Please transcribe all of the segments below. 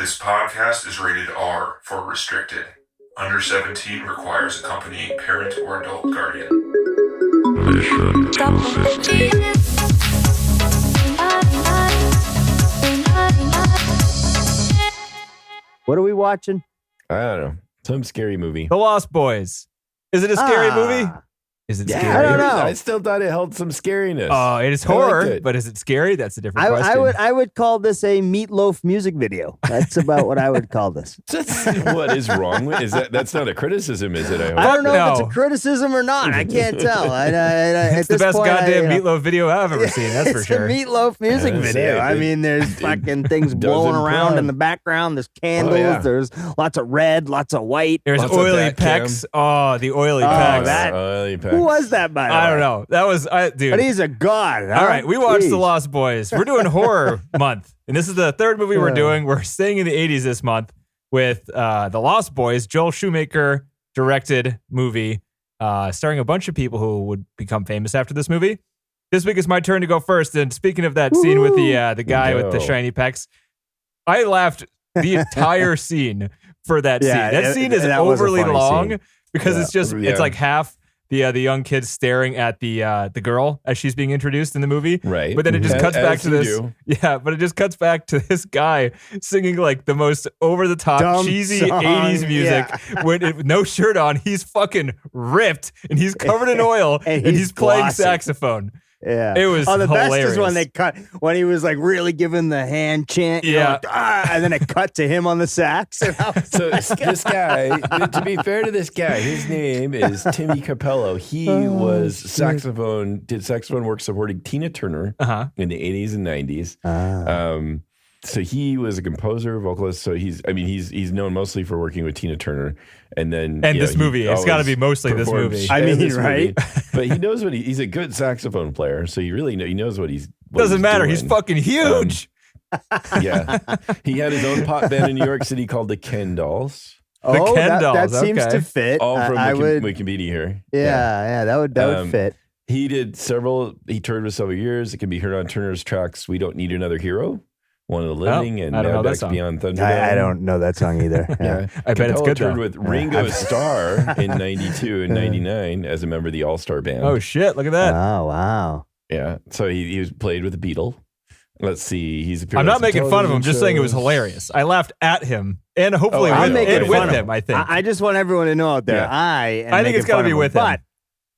This podcast is rated R for restricted. Under 17 requires accompanying parent or adult guardian. Mission success. What are we watching? I don't know. Some scary movie. The Lost Boys. Is it a scary movie? Is it scary? I don't know. I still thought it held some scariness. Oh, it is horror, but is it scary? That's a different question. I would call this a Meatloaf music video. That's about what I would call this. What is wrong with that's not a criticism, is it? I don't know if it's a criticism or not. I can't tell. It's the best goddamn Meatloaf video I've ever seen. That's for sure. It's a Meatloaf music video. I mean, there's fucking things blowing around in the background. There's candles. Oh, yeah. There's lots of red, lots of white. There's oily pecs. Oh, the oily pecs. Oily pecs. Who was that, by the way? I don't know. That was, dude. But he's a god. Huh? All right, we watched The Lost Boys. We're doing horror month, and this is the third movie we're doing. We're staying in the 80s this month with The Lost Boys, Joel Schumacher directed movie, starring a bunch of people who would become famous after this movie. This week is my turn to go first, and speaking of that scene with the guy with the shiny pecs, I laughed the entire scene for that scene. That scene is overly long because it's like half the young kid staring at the girl as she's being introduced in the movie. Right. But then it just cuts back to this. Yeah, but it just cuts back to this guy singing like the most over-the-top, cheesy song, 80s music with no shirt on. He's fucking ripped and he's covered in oil and he's playing saxophone. Yeah, it was the hilarious. Best is when they cut when he was like really giving the hand chant, and then it cut to him on the sax. So this guy, to be fair to this guy, his name is Timmy Capello. He did saxophone work supporting Tina Turner in the 80s and 90s. So he was a composer, vocalist. So he's known mostly for working with Tina Turner, and this movie. It's got to be mostly this movie. I mean, right? But he knows he's a good saxophone player. So he knows what he's. Doesn't matter. He's fucking huge. Yeah, he had his own pop band in New York City called the Ken Dolls. The Ken Dolls. That seems to fit. All from Wikipedia here. Yeah, that would fit. He toured with several years. It can be heard on Turner's tracks "We Don't Need Another Hero," One of the Living, and Now Back Beyond Thunderdome. I don't know that song either. Yeah. I bet it's good. Toured with Ringo Starr in 92 and 99 as a member of the All-Star Band. Oh, shit. Look at that. Oh, wow. Yeah. So he was played with the Beatles. Let's see. I'm not making fun of him. I'm just saying it was hilarious. I laughed at him and hopefully with him, I think. I just want everyone to know out there. I think it's got to be with him. But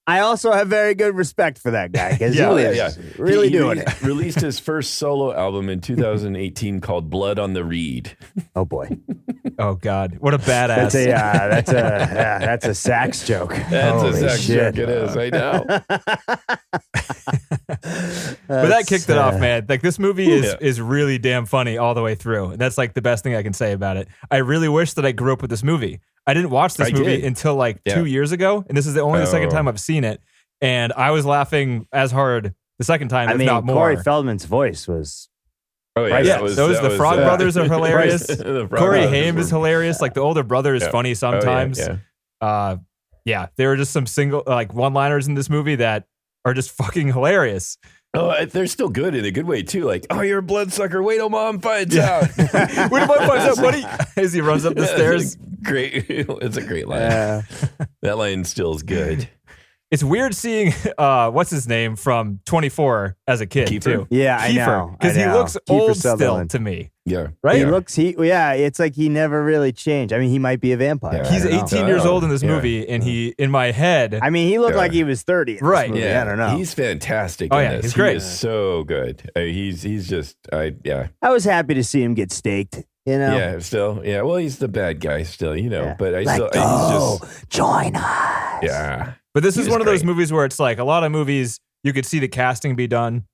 I also have very good respect for that guy because he was really doing it. He released his first solo album in 2018 called Blood on the Reed. Oh, boy. Oh, God. What a badass. That's a sax joke. That's a sax joke. It is. I know. But that kicked it off, man. Like, this movie is really damn funny all the way through. And that's like the best thing I can say about it. I really wish that I grew up with this movie. I didn't watch this movie until like 2 years ago, and this is the second time I've seen it, and I was laughing as hard the second time, if not more. Corey Feldman's voice was... Oh, yeah. The Frog Brothers are hilarious. Corey Haim is hilarious. Like, the older brother is funny sometimes. There were just some one-liners in this movie that are just fucking hilarious. Oh, they're still good in a good way, too. Like, oh, you're a bloodsucker. Wait till mom finds out. Wait till mom finds out, buddy. As he runs up the stairs. It's a great line. That line still is good. It's weird seeing, what's his name from 24 as a kid, too. Yeah, Kiefer, I know. Because he looks old still to me. Yeah. Right? It's like he never really changed. I mean, he might be a vampire. Yeah, he's 18 years old in this movie, and in my head... I mean, he looked like he was 30 in this movie. Yeah. I don't know. He's fantastic in this. He's great. He is so good. He's just, I was happy to see him get staked. You know? Yeah, still. Yeah, well, he's the bad guy still, but he's just... join us. Yeah. But this is one of those movies where it's like a lot of movies, you could see the casting be done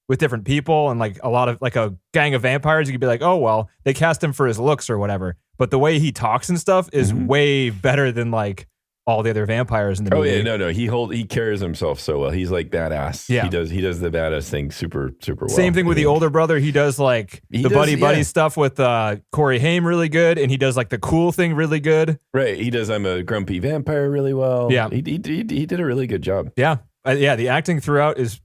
with different people, and like a lot of like a gang of vampires, you could be like, oh, well, they cast him for his looks or whatever. But the way he talks and stuff is way better than like all the other vampires in the movie. Oh yeah, he carries himself so well. He's like badass. Yeah, he does the badass thing super well. Same thing with the older brother. He does like buddy stuff with Corey Haim really good, and he does like the cool thing really good. Right, he does. I'm a grumpy vampire really well. Yeah, he did a really good job. Yeah, the acting throughout is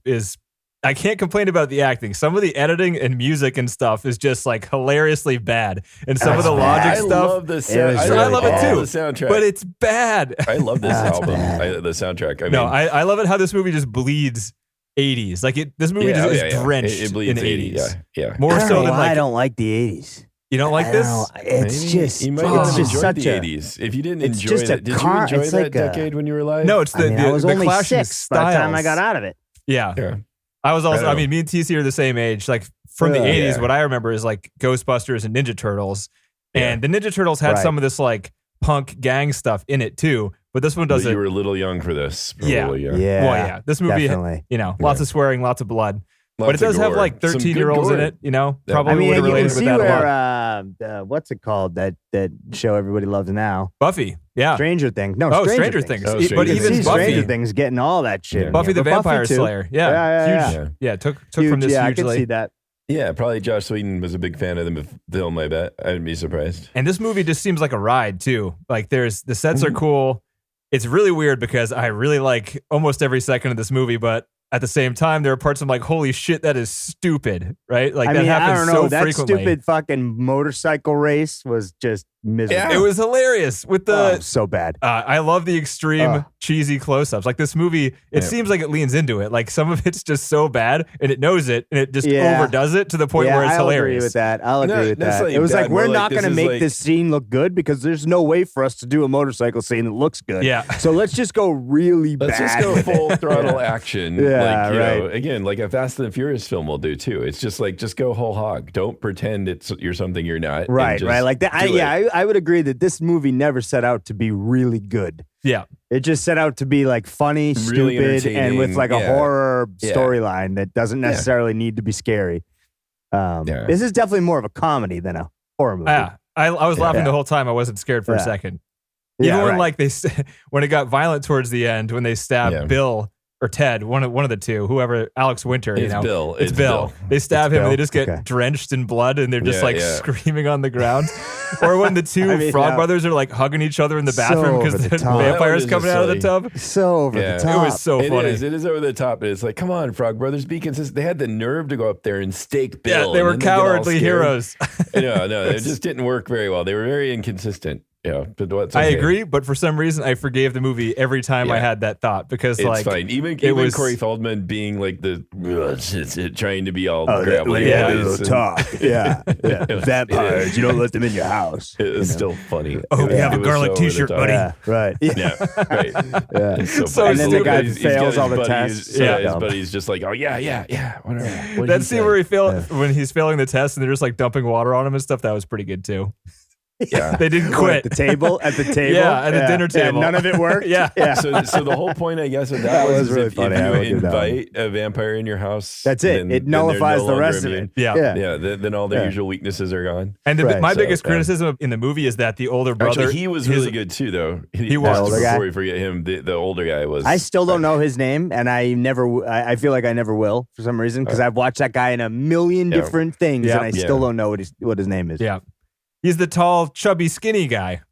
I can't complain about the acting. Some of the editing and music and stuff is just like hilariously bad, and some of the logic stuff. I love the soundtrack. I love it too. The soundtrack, but it's bad. I love this album. The soundtrack. I love it how this movie just bleeds 80s. Like this movie is drenched it bleeds in 80s. Yeah. More so than I don't like the 80s. You don't like this? It's just you might not have enjoyed such the 80s. If you didn't enjoy it, did you enjoy that like decade when you were alive? No, it's I was only clashing 6 by the time I got out of it. Yeah. I was also, me and TC are the same age. Like from the 80s, what I remember is like Ghostbusters and Ninja Turtles. And the Ninja Turtles had some of this like punk gang stuff in it too. But this one doesn't. You were a little young for this. Probably, yeah. Well, yeah. This movie, lots of swearing, lots of blood. But it does have like 13-year-olds in it, Probably would have related with that a lot. What's it called? That show everybody loves now? Buffy. Yeah. Stranger Things. No, Stranger Things. Oh, but even Buffy. Stranger Things getting all that shit. Yeah. Buffy the Vampire Slayer. Yeah. Huge. Yeah. Took from this hugely. I could see that. Yeah, probably Joss Whedon was a big fan of the film, I bet. I'd be surprised. And this movie just seems like a ride, too. Like, the sets are cool. It's really weird because I really like almost every second of this movie, but at the same time, there are parts I'm like, holy shit, that is stupid, right? Like, that happens so frequently. That stupid fucking motorcycle race was just miserable. Yeah. It was hilarious with the so bad. I love the extreme cheesy close-ups. Like this movie, it seems like it leans into it. Like some of it's just so bad, and it knows it, and it just overdoes it to the point where it's hilarious. I'll agree with that. It was like we're not going to make this scene look good because there's no way for us to do a motorcycle scene that looks good. Yeah. So let's just go really bad. Let's just go full throttle action. Yeah, like, you know, again, like a Fast and the Furious film will do too. It's just like just go whole hog. Don't pretend you're something you're not. Right. Like that. I would agree that this movie never set out to be really good. Yeah. It just set out to be like funny, really stupid, and with like a horror storyline that doesn't necessarily need to be scary. This is definitely more of a comedy than a horror movie. Yeah. I was laughing the whole time. I wasn't scared for a second. Even when like when it got violent towards the end, when they stabbed Bill or Ted, one of the two, whoever, Alex Winter, it's Bill. It's Bill. They stab him and they just get drenched in blood and they're just screaming on the ground. Or when the two Frog brothers are like hugging each other in the bathroom because the vampire's coming out of the tub. So over the top. It was so funny. It is over the top. It's like, come on, Frog brothers, be consistent. They had the nerve to go up there and stake Bill. Yeah, they were cowardly heroes. No, it just didn't work very well. They were very inconsistent. Yeah, but I agree, but for some reason I forgave the movie every time I had that thought because it's fine. Even Corey Feldman being like trying to be all gravelly. Talk. Vampires, you don't let them in your house. It was still funny. Oh, we have a garlic t-shirt, buddy. Yeah, right. Yeah, right. It's so and then the guy fails all the tests. His buddy's just like, oh yeah, whatever. That scene where he failed when he's failing the test and they're just like dumping water on him and stuff. That was pretty good too. Yeah, they didn't quit at the table. At the dinner table. None of it worked. Yeah. So the whole point, I guess, of that was really funny. If you invite a vampire in your house, that's it. It nullifies the rest of it. Yeah. Then all their usual weaknesses are gone. And my biggest criticism in the movie is that the older brother. Actually, he was really good too, though. He was. Before we forget him, the older guy was. I still don't know his name, and I feel like I never will for some reason because I've watched that guy in a million different things, and I still don't know what his name is. Yeah. He's the tall, chubby, skinny guy.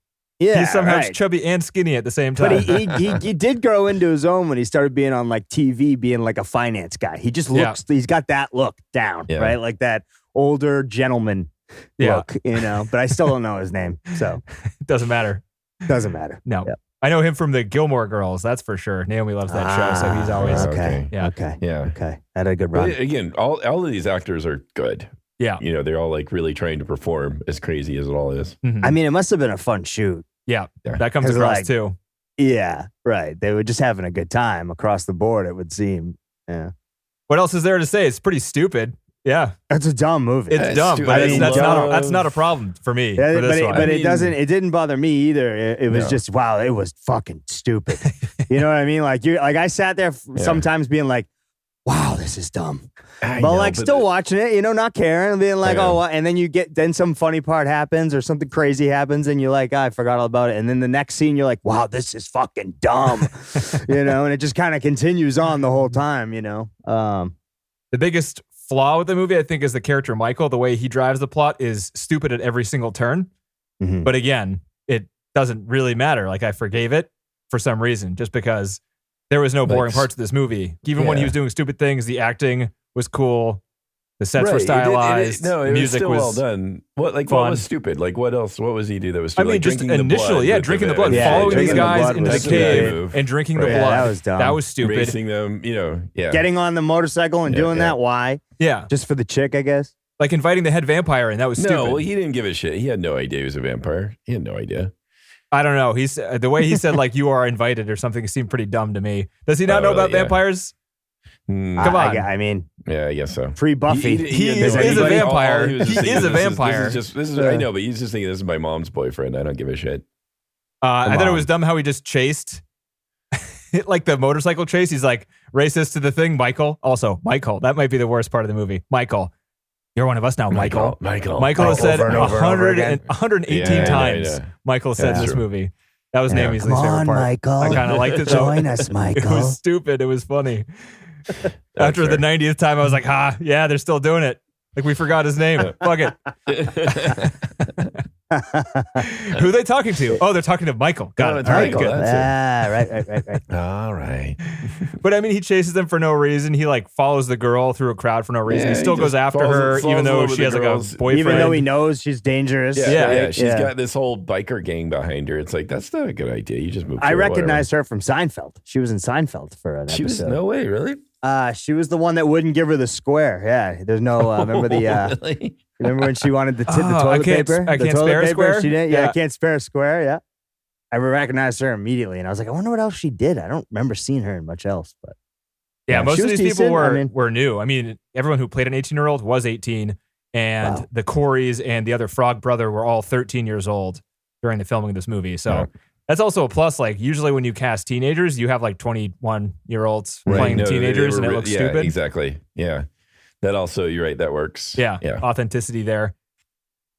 Yeah, he's somehow chubby and skinny at the same time. But he did grow into his own when he started being on like TV, being like a finance guy. He just looks. He's got that look down, right? Like that older gentleman look, But I still don't know his name, so it doesn't matter. Doesn't matter. No, I know him from the Gilmore Girls. That's for sure. Naomi loves that show, so he's always okay. Had a good run. But again, all of these actors are good. Yeah. They're all like really trying to perform as crazy as it all is. Mm-hmm. I mean, it must have been a fun shoot. Yeah. That comes across too. Yeah, right. They were just having a good time across the board, it would seem. Yeah. What else is there to say? It's pretty stupid. Yeah. It's a dumb movie. It's dumb, but that's not a problem for me. Yeah, but it didn't bother me either. It was just, wow, it was fucking stupid. You know what I mean? Like I sat there sometimes being like, wow, this is dumb. But still watching it, not caring and being like, and then some funny part happens or something crazy happens and you're like, I forgot all about it. And then the next scene, you're like, wow, this is fucking dumb, and it just kind of continues on the whole time, The biggest flaw with the movie, I think, is the character Michael. The way he drives the plot is stupid at every single turn. Mm-hmm. But again, it doesn't really matter. Like I forgave it for some reason, just because there was no boring parts of this movie. Even when he was doing stupid things, the acting was cool. The sets were stylized. It music was still well done. What was stupid? Like what else? What was he do that was stupid? I mean, just initially, drinking the blood, following these guys into the cave and drinking the blood. Yeah, that was dumb. That was stupid. Racing them, Getting on the motorcycle and doing that. Why? Yeah. Just for the chick, I guess. Like inviting the head vampire in. That was stupid. No, well, he didn't give a shit. He had no idea he was a vampire. He had no idea. I don't know. The way he said like you are invited or something seemed pretty dumb to me. Does he not know about vampires? Come on. I mean, I guess so. Pre-Buffy. He is a vampire. He is a vampire. This is I know, but he's just thinking this is my mom's boyfriend. I don't give a shit. I thought it was dumb how he just chased, like the motorcycle chase. He's like racist to the thing. Michael. Also, Michael. That might be the worst part of the movie. Michael. You're one of us now, Michael. Michael has said 118 times. Yeah. Michael said in this movie. That was Naomi's least favorite part. Michael. I kind of liked it though. Join us, Michael. It was stupid. It was funny. After the 90th time, I was like, they're still doing it. Like we forgot his name. Fuck it. Who are they talking to? Oh, they're talking to Michael. Got it. All right, good. Right. All right. But I mean, he chases them for no reason. He like follows the girl through a crowd for no reason. He still goes after her, even though she has like a boyfriend. Even though he knows she's dangerous. Yeah. She's got this whole biker gang behind her. It's like, that's not a good idea. You just move. I recognized her from Seinfeld. She was in Seinfeld for an episode. No way, really? She was the one that wouldn't give her the square. Yeah, there's no. Remember the? Really? Remember when she wanted the toilet paper? I can't spare a square. She didn't. Yeah, I can't spare a square. Yeah, I recognized her immediately, and I was like, I wonder what else she did. I don't remember seeing her in much else, but most of these people were new. I mean, everyone who played an 18-year-old was 18, and the Coreys and the other Frog brother were all 13 years old during the filming of this movie. So. That's also a plus. Like usually when you cast teenagers, you have like 21-year-olds playing teenagers, and it looks stupid. Exactly. Yeah, that also you're right. That works. Yeah. Authenticity there.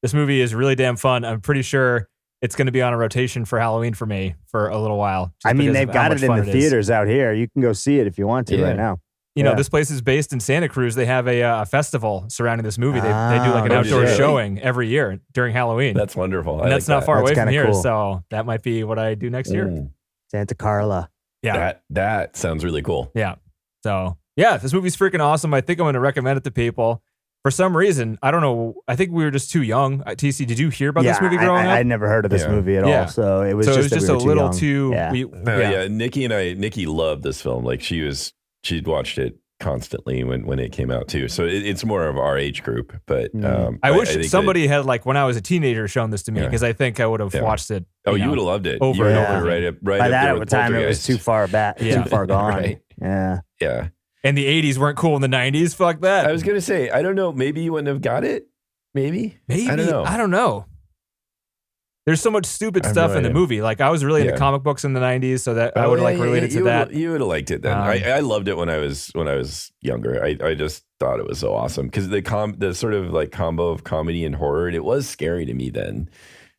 This movie is really damn fun. I'm pretty sure it's going to be on a rotation for Halloween for me for a little while. I mean, they've got it in the theaters out here. You can go see it if you want to right now. You know, this place is based in Santa Cruz. They have a festival surrounding this movie. They do like an outdoor showing every year during Halloween. That's wonderful. And that's not far away from here. Cool. So that might be what I do next year. Santa Carla. Yeah. That sounds really cool. Yeah. So, this movie's freaking awesome. I think I'm going to recommend it to people. For some reason, I don't know. I think we were just too young. TC, did you hear about this movie growing up? I'd never heard of this movie at all. So it was just a little too. Nikki loved this film. Like she'd watched it constantly when it came out too. So it's more of our age group. But I wish somebody had like when I was a teenager shown this to me because I think I would have watched it. You would have loved it over and over. Right by that time it was too far back, too far gone. Right. Yeah. And the 80s weren't cool in the 90s. Fuck that. I was gonna say I don't know. Maybe you wouldn't have got it. Maybe. I don't know. There's so much stupid stuff in the movie. Like I was really into comic books in the 90s, so that I would have related to that. You would have liked it then. I loved it when I was younger. I just thought it was so awesome because the sort of like combo of comedy and horror. It was scary to me then,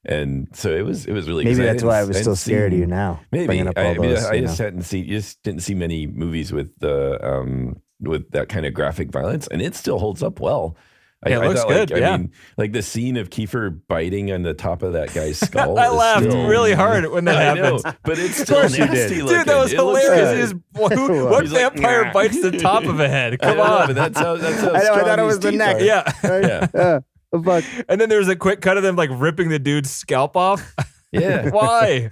and so it was really. Maybe that's why I was still scared of you now. Maybe I just didn't see many movies with that kind of graphic violence, and it still holds up well. It looks good. I mean, like the scene of Kiefer biting on the top of that guy's skull. I laughed really hard when that happened. But it's still nasty looking. Dude, that was hilarious. What vampire bites the top of a head? Come on. But that's how I thought it was the neck. Yeah. And then there's a quick cut of them like ripping the dude's scalp off. Yeah. Why?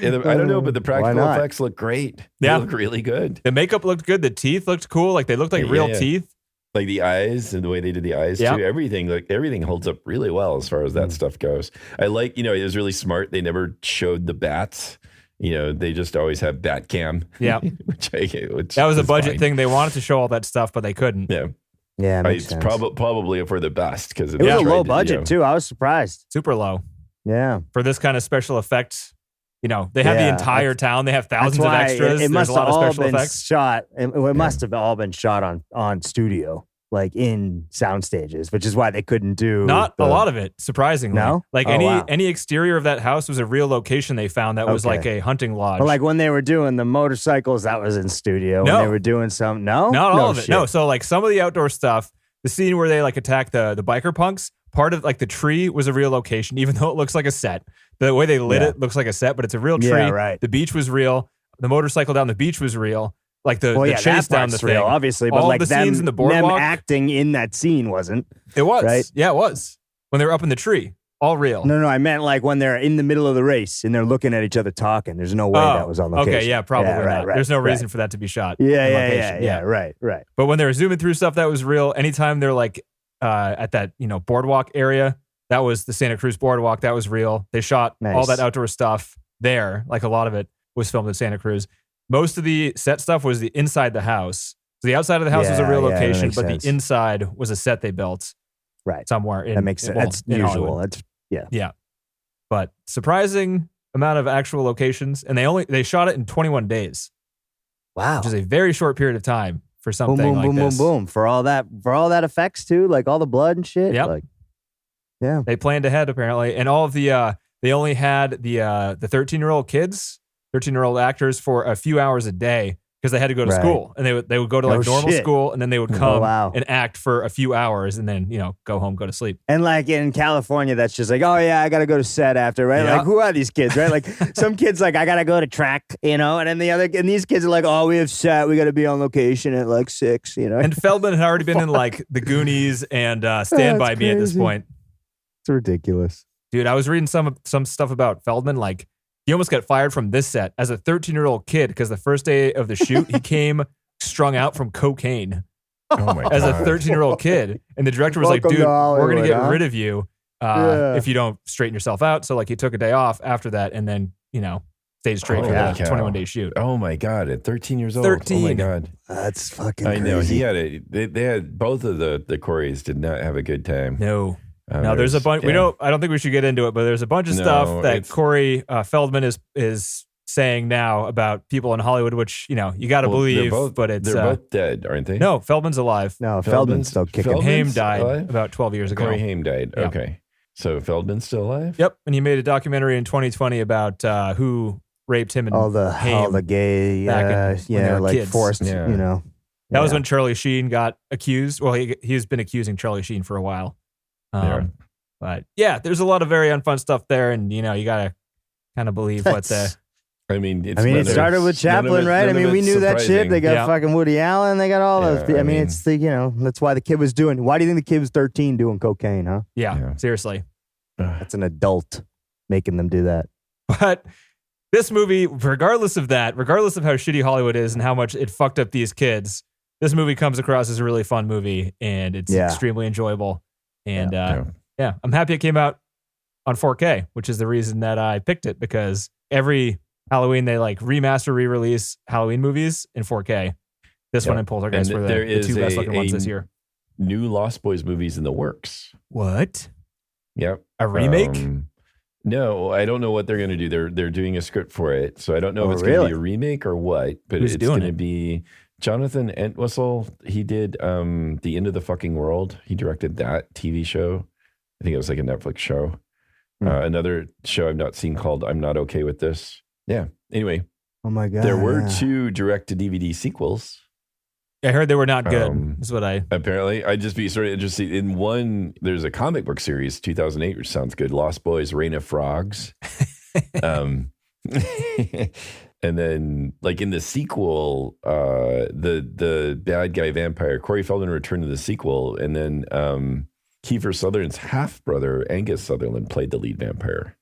I don't know, but the practical effects look great. They look really good. The makeup looked good. The teeth looked cool. Like they looked like real teeth. Like the eyes and the way they did the eyes too. Everything holds up really well as far as that stuff goes. I like, it was really smart. They never showed the bats. They just always have bat cam. Yeah. which that was a budget thing. They wanted to show all that stuff, but they couldn't. Yeah. Yeah. It's probably for the best because it was a low budget too. I was surprised. Super low. Yeah. For this kind of special effects. They have the entire town. They have thousands of extras. It must There's a lot have of all special been effects. shot. It must have all been shot on studio, like in sound stages, which is why they couldn't do a lot of it. Surprisingly, no. Like any exterior of that house was a real location they found that was like a hunting lodge. But like when they were doing the motorcycles, that was in studio. No. When they were doing some, not all of it. No, so like some of the outdoor stuff, the scene where they like attack the biker punks. Part of like the tree was a real location, even though it looks like a set. The way they lit it looks like a set, but it's a real tree. Yeah, right. The beach was real. The motorcycle down the beach was real. Like the chase down the real, thing, obviously, but all like the scenes in the them boardwalk, acting in that scene wasn't. It was, right? Yeah, it was when they were up in the tree, all real. No, I meant like when they're in the middle of the race and they're looking at each other talking. There's no way that was on location. Okay, yeah, probably not. Right, There's no reason for that to be shot. Yeah, right. But when they were zooming through stuff, that was real. Anytime they're like at that boardwalk area, that was the Santa Cruz boardwalk. That was real. They shot all that outdoor stuff there. Like a lot of it was filmed in Santa Cruz. Most of the set stuff was the inside the house. So the outside of the house was a real location, but the inside was a set they built somewhere. That makes sense. That's usual. That's yeah. But surprising amount of actual locations, and they shot it in 21 days. Wow, which is a very short period of time for something like this. Boom, for all that effects too, like all the blood and shit. Yep. Like, yeah, they planned ahead apparently, and all of the they only had the 13-year-old kids. 13-year-old actors for a few hours a day because they had to go to school, and they would go to like normal school, and then they would come and act for a few hours, and then go home, go to sleep. And like in California, that's just like, oh yeah, I got to go to set after, right? Yeah. Like who are these kids, right? Like some kids like I got to go to track, and then these kids are like, oh, we have set, we got to be on location at like 6, And Feldman had already been in like The Goonies and Stand By Me at this point. It's ridiculous, dude. I was reading some stuff about Feldman, like. He almost got fired from this set as a 13-year-old kid because the first day of the shoot, he came strung out from cocaine as a 13-year-old kid. And the director was like, dude, we're going to get rid of you if you don't straighten yourself out. So like he took a day off after that and then, stayed straight for that 21-day shoot. Oh my God. At 13 years old. 13. Oh my God. That's fucking crazy. I know. crazy. They had both of the Coreys did not have a good time. No. Now there's a bunch. Yeah. I don't think we should get into it, but there's a bunch of stuff that Corey Feldman is saying now about people in Hollywood, which you got to believe. But they're both dead, aren't they? No, Feldman's alive. No, Feldman's still kicking. Haim died about 12 years ago. Corey Haim died. Yeah. Okay, so Feldman's still alive. Yep, and he made a documentary in 2020 about who raped him and all the gay, like kids. forced, That was when Charlie Sheen got accused. Well, he's been accusing Charlie Sheen for a while. But yeah, there's a lot of very unfun stuff there, and you gotta kind of believe what the. it started with Chaplin, right? I mean, we knew that shit. They got fucking Woody Allen. They got all those. I mean, it's the that's why the kid was doing. Why do you think the kid was 13 doing cocaine? Huh? Yeah. Seriously. That's an adult making them do that. But this movie, regardless of that, regardless of how shitty Hollywood is and how much it fucked up these kids, this movie comes across as a really fun movie, and it's extremely enjoyable. And I'm happy it came out on 4K, which is the reason that I picked it, because every Halloween they like remaster, re-release Halloween movies in 4K. This one and Poltergeist were the two best looking ones this year. New Lost Boys movies in the works. What? Yep. A remake? No, I don't know what they're going to do. They're doing a script for it, so I don't know if it's going to be a remake or what. But it's going to be Jonathan Entwistle. He did The End of the Fucking World. He directed that TV show. I think it was like a Netflix show. Another show I've not seen called I'm Not Okay With This. Yeah. Anyway. Oh my God. There were 2 direct-to-DVD sequels. I heard they were not good. Is what I... Apparently. I'd just be sort of interested. In one, there's a comic book series, 2008, which sounds good. Lost Boys, Reign of Frogs. And then, like in the sequel, the bad guy vampire, Corey Feldman returned to the sequel, and then Kiefer Sutherland's half-brother, Angus Sutherland, played the lead vampire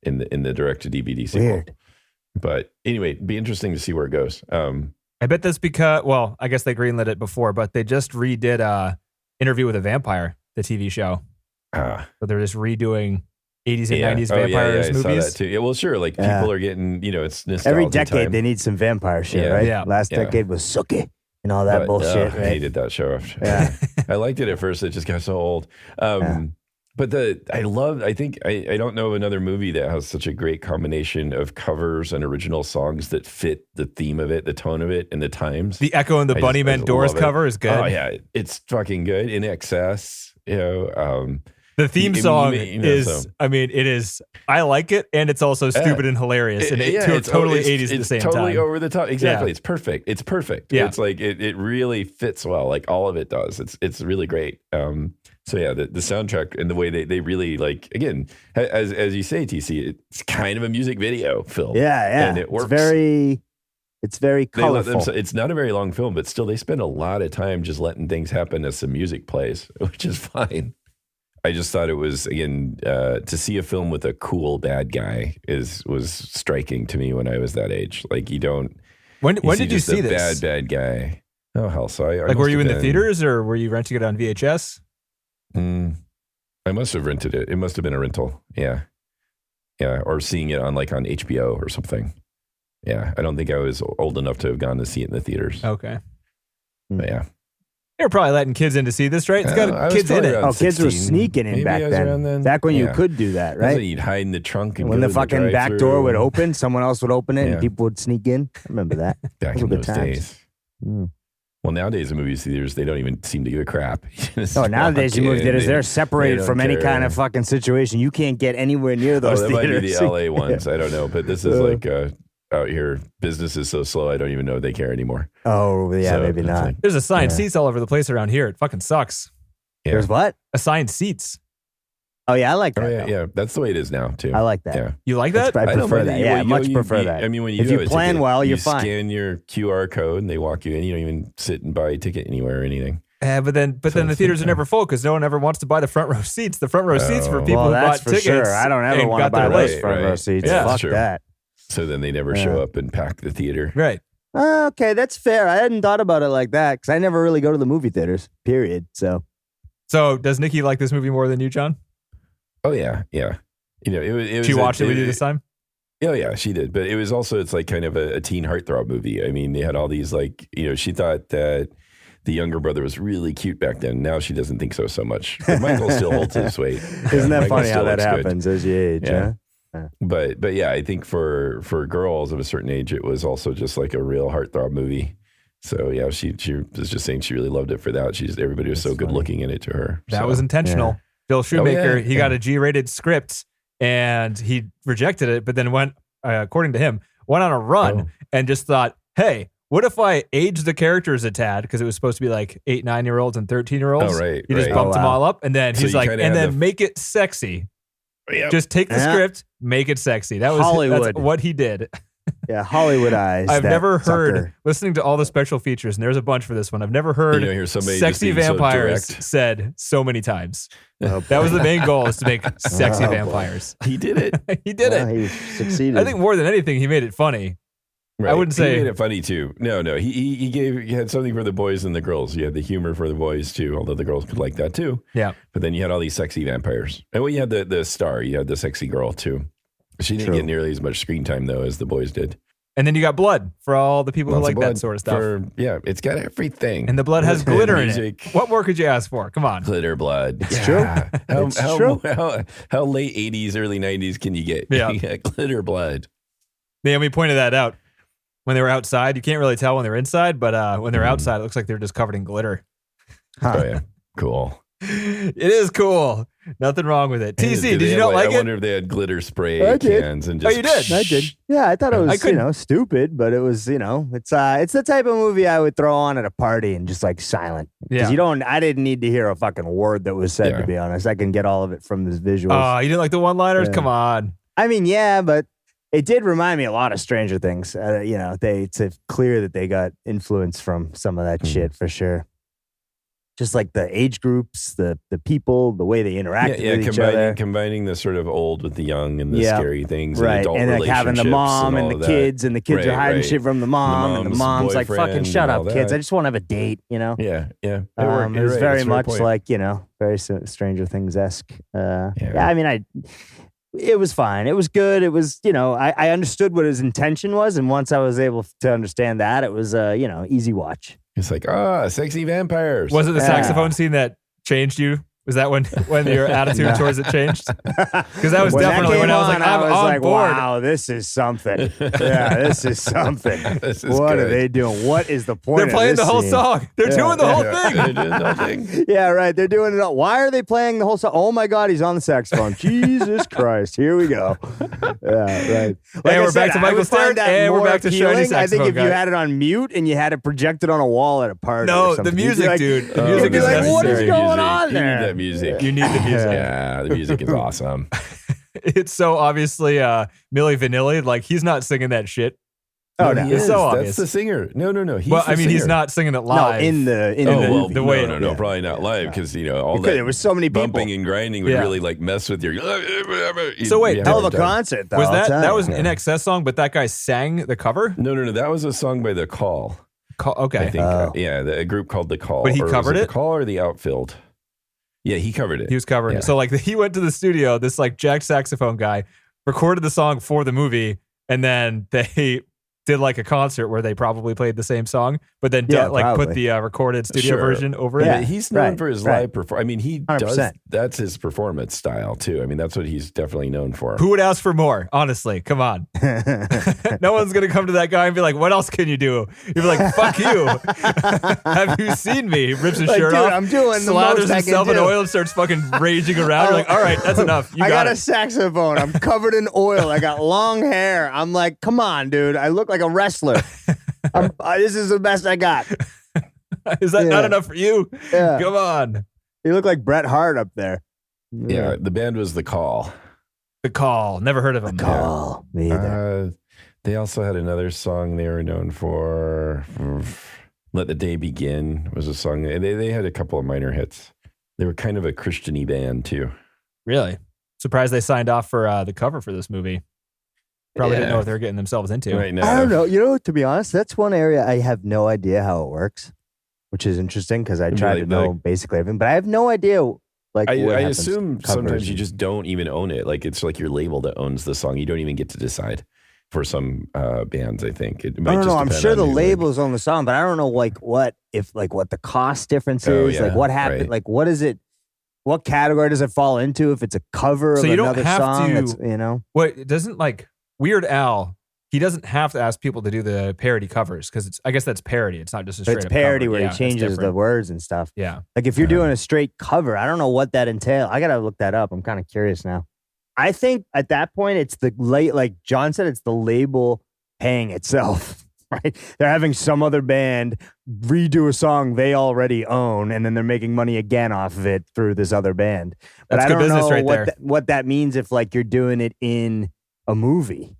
in the direct-to-DVD sequel. Weird. But anyway, it'd be interesting to see where it goes. I bet that's because, well, I guess they greenlit it before, but they just redid Interview with a Vampire, the TV show. So they're just redoing 80s and 90s vampires movies. I saw that too. Yeah, well, sure. Like people are getting, it's nostalgia every decade time. They need some vampire shit, right? Yeah. Last decade was Sookie and all that bullshit. I hated that show. Yeah. I liked it at first. It just got so old. But I don't know of another movie that has such a great combination of covers and original songs that fit the theme of it, the tone of it, and the times. The Echo and the Bunnymen Doors cover is good. Oh yeah, it's fucking good. In Excess, the theme song is, it is, I like it, and it's also stupid and hilarious, and it's totally 80s at the same time. It's totally over the top. Exactly. Yeah. It's perfect. It's perfect. Yeah. It's like, it really fits well. Like all of it does. It's really great. So yeah, the soundtrack and the way they really, like, again, as you say, TC, it's kind of a music video film. Yeah. And it works. It's very It's very colorful. It's not a very long film, but still they spend a lot of time just letting things happen as some music plays, which is fine. I just thought it was, again, to see a film with a cool bad guy was striking to me when I was that age. Like, you don't. When did you see this? Bad guy. Oh, hell. So I were you in the theaters or were you renting it on VHS? I must have rented it. It must have been a rental. Yeah. Yeah. Or seeing it on HBO or something. Yeah. I don't think I was old enough to have gone to see it in the theaters. Okay. But yeah. They were probably letting kids in to see this, right? It's got kids in it. Oh, kids were sneaking in back then. Back when you could do that, right? You'd hide in the trunk and when the fucking back door would open, someone else would open it and people would sneak in. I remember that. Back in those days. Well, nowadays in movie theaters, they don't even seem to give a crap. Nowadays in movie theaters, they're separated from any kind of fucking situation. You can't get anywhere near those theaters. That might be the LA ones. I don't know. But this is out here, business is so slow, I don't even know they care anymore. Oh, yeah, so maybe not. There's assigned seats all over the place around here. It fucking sucks. Yeah. There's what? Assigned seats. Oh, yeah, I like that. Oh, yeah, that's the way it is now, too. I like that. Yeah. You like that? I prefer that. Yeah, much prefer that. I mean, when you if you plan well, you're fine. You scan your QR code and they walk you in. You don't even sit and buy a ticket anywhere or anything. But then the theaters are never full because no one ever wants to buy the front row seats. The front row seats for people who bought tickets. Sure. I don't ever want to buy those front row seats. Yeah, fuck that. So then they never show up and pack the theater. Right. Okay, that's fair. I hadn't thought about it like that because I never really go to the movie theaters, period. So does Nikki like this movie more than you, John? Oh, yeah. Yeah. You know, it was. She watched it with you this time? Oh, yeah, she did. But it was also, it's like kind of a teen heartthrob movie. I mean, they had all these she thought that the younger brother was really cute back then. Now she doesn't think so much. But Michael still holds his weight. Isn't that funny how that happens as you age, huh? Yeah. But yeah, I think for girls of a certain age, it was also just like a real heartthrob movie. So yeah, she was just saying she really loved it for that. Everybody was so good looking in it to her. That was intentional. Yeah. Joel Schumacher, he got a G-rated script and he rejected it, but then went, according to him, went on a run and just thought, hey, what if I age the characters a tad? Because it was supposed to be like 8, 9-year-olds and 13-year-olds. Oh, right. He just bumped them all up. And then he's like, and then make it sexy. Yep. Just take the script, make it sexy. That was Hollywood. That's what he did. Yeah, Hollywoodized. I've never heard, listening to all the special features, and there's a bunch for this one, I've never heard sexy vampires said so many times. That was the main goal, is to make sexy vampires. He did it. He did it. He succeeded. I think more than anything, he made it funny. Right. I wouldn't say he made it funny too. No, he had something for the boys and the girls. You had the humor for the boys too, although the girls could like that too. Yeah. But then you had all these sexy vampires, and you had the star. You had the sexy girl too. She didn't get nearly as much screen time though as the boys did. And then you got blood for all the people who like that sort of stuff. It's got everything. And the blood has glitter in it. What more could you ask for? Come on. Glitter blood. It's true. How late 80s, early 90s can you get? Yeah. Glitter blood. Naomi pointed that out. When they were outside, you can't really tell when they're inside, but when they're outside, it looks like they're just covered in glitter. Huh. Oh, yeah. Cool. It is cool. Nothing wrong with it. TC, did you not like it? I wonder if they had glitter spray cans and just. Oh, you did? I did. Yeah, I thought it was stupid, but it was it's the type of movie I would throw on at a party and just like silent. Yeah. Because I didn't need to hear a fucking word that was said. To be honest, I can get all of it from this visuals. Oh, you didn't like the one-liners? Yeah. Come on. I mean, yeah, but it did remind me a lot of Stranger Things. It's clear that they got influence from some of that shit for sure. Just like the age groups, the people, the way they interact with each other. Combining the sort of old with the young and the scary things. Right. And adult and like having the mom and the kids, and the kids are hiding shit from the mom, and the mom's like, fucking shut up, kids. I just want to have a date, Yeah. It was very much like, very Stranger Things-esque. I mean, it was fine. It was good. It was, I understood what his intention was. And once I was able to understand that, it was, easy watch. It's like, sexy vampires. Was it the saxophone scene that changed you? Was that when your attitude towards it changed? Because that was definitely when I was like, I'm on board. Wow, this is something. Yeah, this is something. What are they doing? What is the point? They're playing the whole song. They're doing the whole thing. They're doing the whole thing. Yeah, right. They're doing it all. Why are they playing the whole song? Oh my God, he's on the saxophone. Jesus Christ. Here we go. Yeah, right. Like we're back to Michael Stern, and we're back to Shiny Saxophone. I think if you had it on mute and you had it projected on a wall at a party. No, the music, dude. The music is necessary. What is going on there? You need that music. You need the music. Yeah, the music is awesome. It's so obviously Milli Vanilli. Like, he's not singing that shit. Oh, no, no. he It's is. so That's obvious. the singer. No. He's Well, the I mean, he's singer. not singing it No, live. in the movie. the way- no, probably not live because all Because that there was so many people. bumping and grinding would Yeah. really like mess with your. So wait, you Hell of have a time. concert, though. was I'll that tell was you. an NXS song, but that guy sang the cover? No. That was a song by The Call. Okay. I think. Oh. A group called The Call. But he Or was covered it? The Call or The Outfield? Yeah, he covered it. He was covering it. So like he went to the studio, this like jack saxophone guy recorded the song for the movie, and then they did like a concert where they probably played the same song, but then put probably. the recorded studio Sure. version over Yeah. it. He's known right, for his right. live performance. I mean, he 100%. does. That's his performance style too. I mean, that's what he's definitely known for. Who would ask for more? Honestly, come on. No one's gonna come to that guy and be like, "What else can you do?" You'd be like, "Fuck you." Have you seen me? He rips his Like, shirt dude, off. I'm doing the slathers most I can himself in do. oil and starts fucking raging around. You're like, "All right, that's enough. You I got it." a saxophone. I'm covered in oil. I got long hair. I'm like, come on, dude. I look like a wrestler. This is the best I got. Is that not Yeah. enough for you? Yeah. Come on. You look like Bret Hart up there. Yeah, the band was The Call. The Call. Never heard of him. Call. Me either. They also had another song they were known for. Let the Day Begin was a song. They had a couple of minor hits. They were kind of a Christian-y band too. Really? Surprised they signed off for the cover for this movie. Probably didn't know what they were getting themselves into. Right now, I don't know. You know, to be honest, that's one area I have no idea how it works, which is interesting because I try to know basically everything, but I have no idea. Like, I what happens assume to covers. sometimes you just don't even own it. Like it's like your label that owns the song. You don't even get to decide. For some bands, I think it might I don't know. just I'm depend sure on the who, labels on the song, but I don't know what the cost difference Oh, is. yeah, like what happened. right. Like what is it? What category does it fall into? If it's a cover So of you don't another have song, to- that's, you know. What it doesn't like Weird Al, he doesn't have to ask people to do the parody covers because I guess that's parody. It's not just a But straight it's up parody cover. where Yeah, he that's changes the different. words and stuff. Yeah. Like if you're doing a straight cover, I don't know what that entails. I gotta look that up. I'm kind of curious now. I think at that point it's the like John said, it's the label paying itself. Right? They're having some other band redo a song they already own, and then they're making money again off of it through this other band. But That's I good don't business know right there. what that means if like you're doing it in a movie.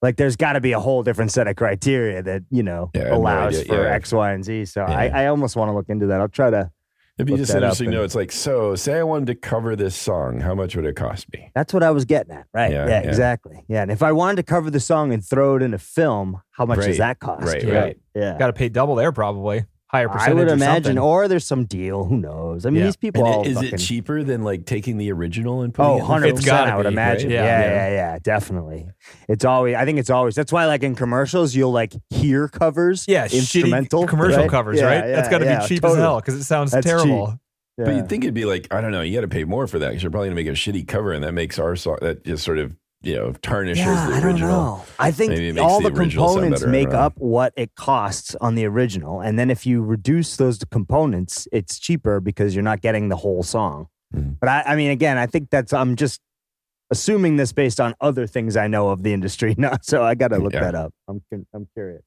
Like there's got to be a whole different set of criteria that, you know, Yeah, I have no allows idea. for Yeah. X, Y, and Z. So Yeah. I almost want to look into that. I'll try to. It'd be Look just that up interesting to and- know. It's like, so say I wanted to cover this song, how much would it cost me? That's what I was getting at. Right. Yeah, Yeah, yeah. exactly. Yeah. And if I wanted to cover the song and throw it in a film, how much Right, does that cost? right, Yeah. right. Yeah. Got to pay double there probably. Higher I percentage would or imagine, something. or there's some deal. Who knows? I mean, Yeah. these people all And is fucking, it cheaper than like taking the original and putting Oh, it in the 100%. It's gotta I would be, imagine. right? Yeah, Yeah. yeah, definitely. It's always, I think it's always, that's why like in commercials, you'll like hear covers. Yeah, instrumental shitty commercial right? covers, Yeah, right? That's got to yeah, be cheap totally. as hell because it sounds That's terrible. cheap. But Yeah. you'd think it'd be like, I don't know, you got to pay more for that because you're probably going to make a shitty cover and that makes our song, that just sort of, tarnishes Yeah, the I don't original. know. I think Maybe it makes all the the original sound components better, I don't make know. up what it costs on the original. And then if you reduce those components, it's cheaper because you're not getting the whole song. Mhm. But I mean, again, I think I'm just assuming this based on other things I know of the industry. So I got to look Yeah. that up. I'm curious.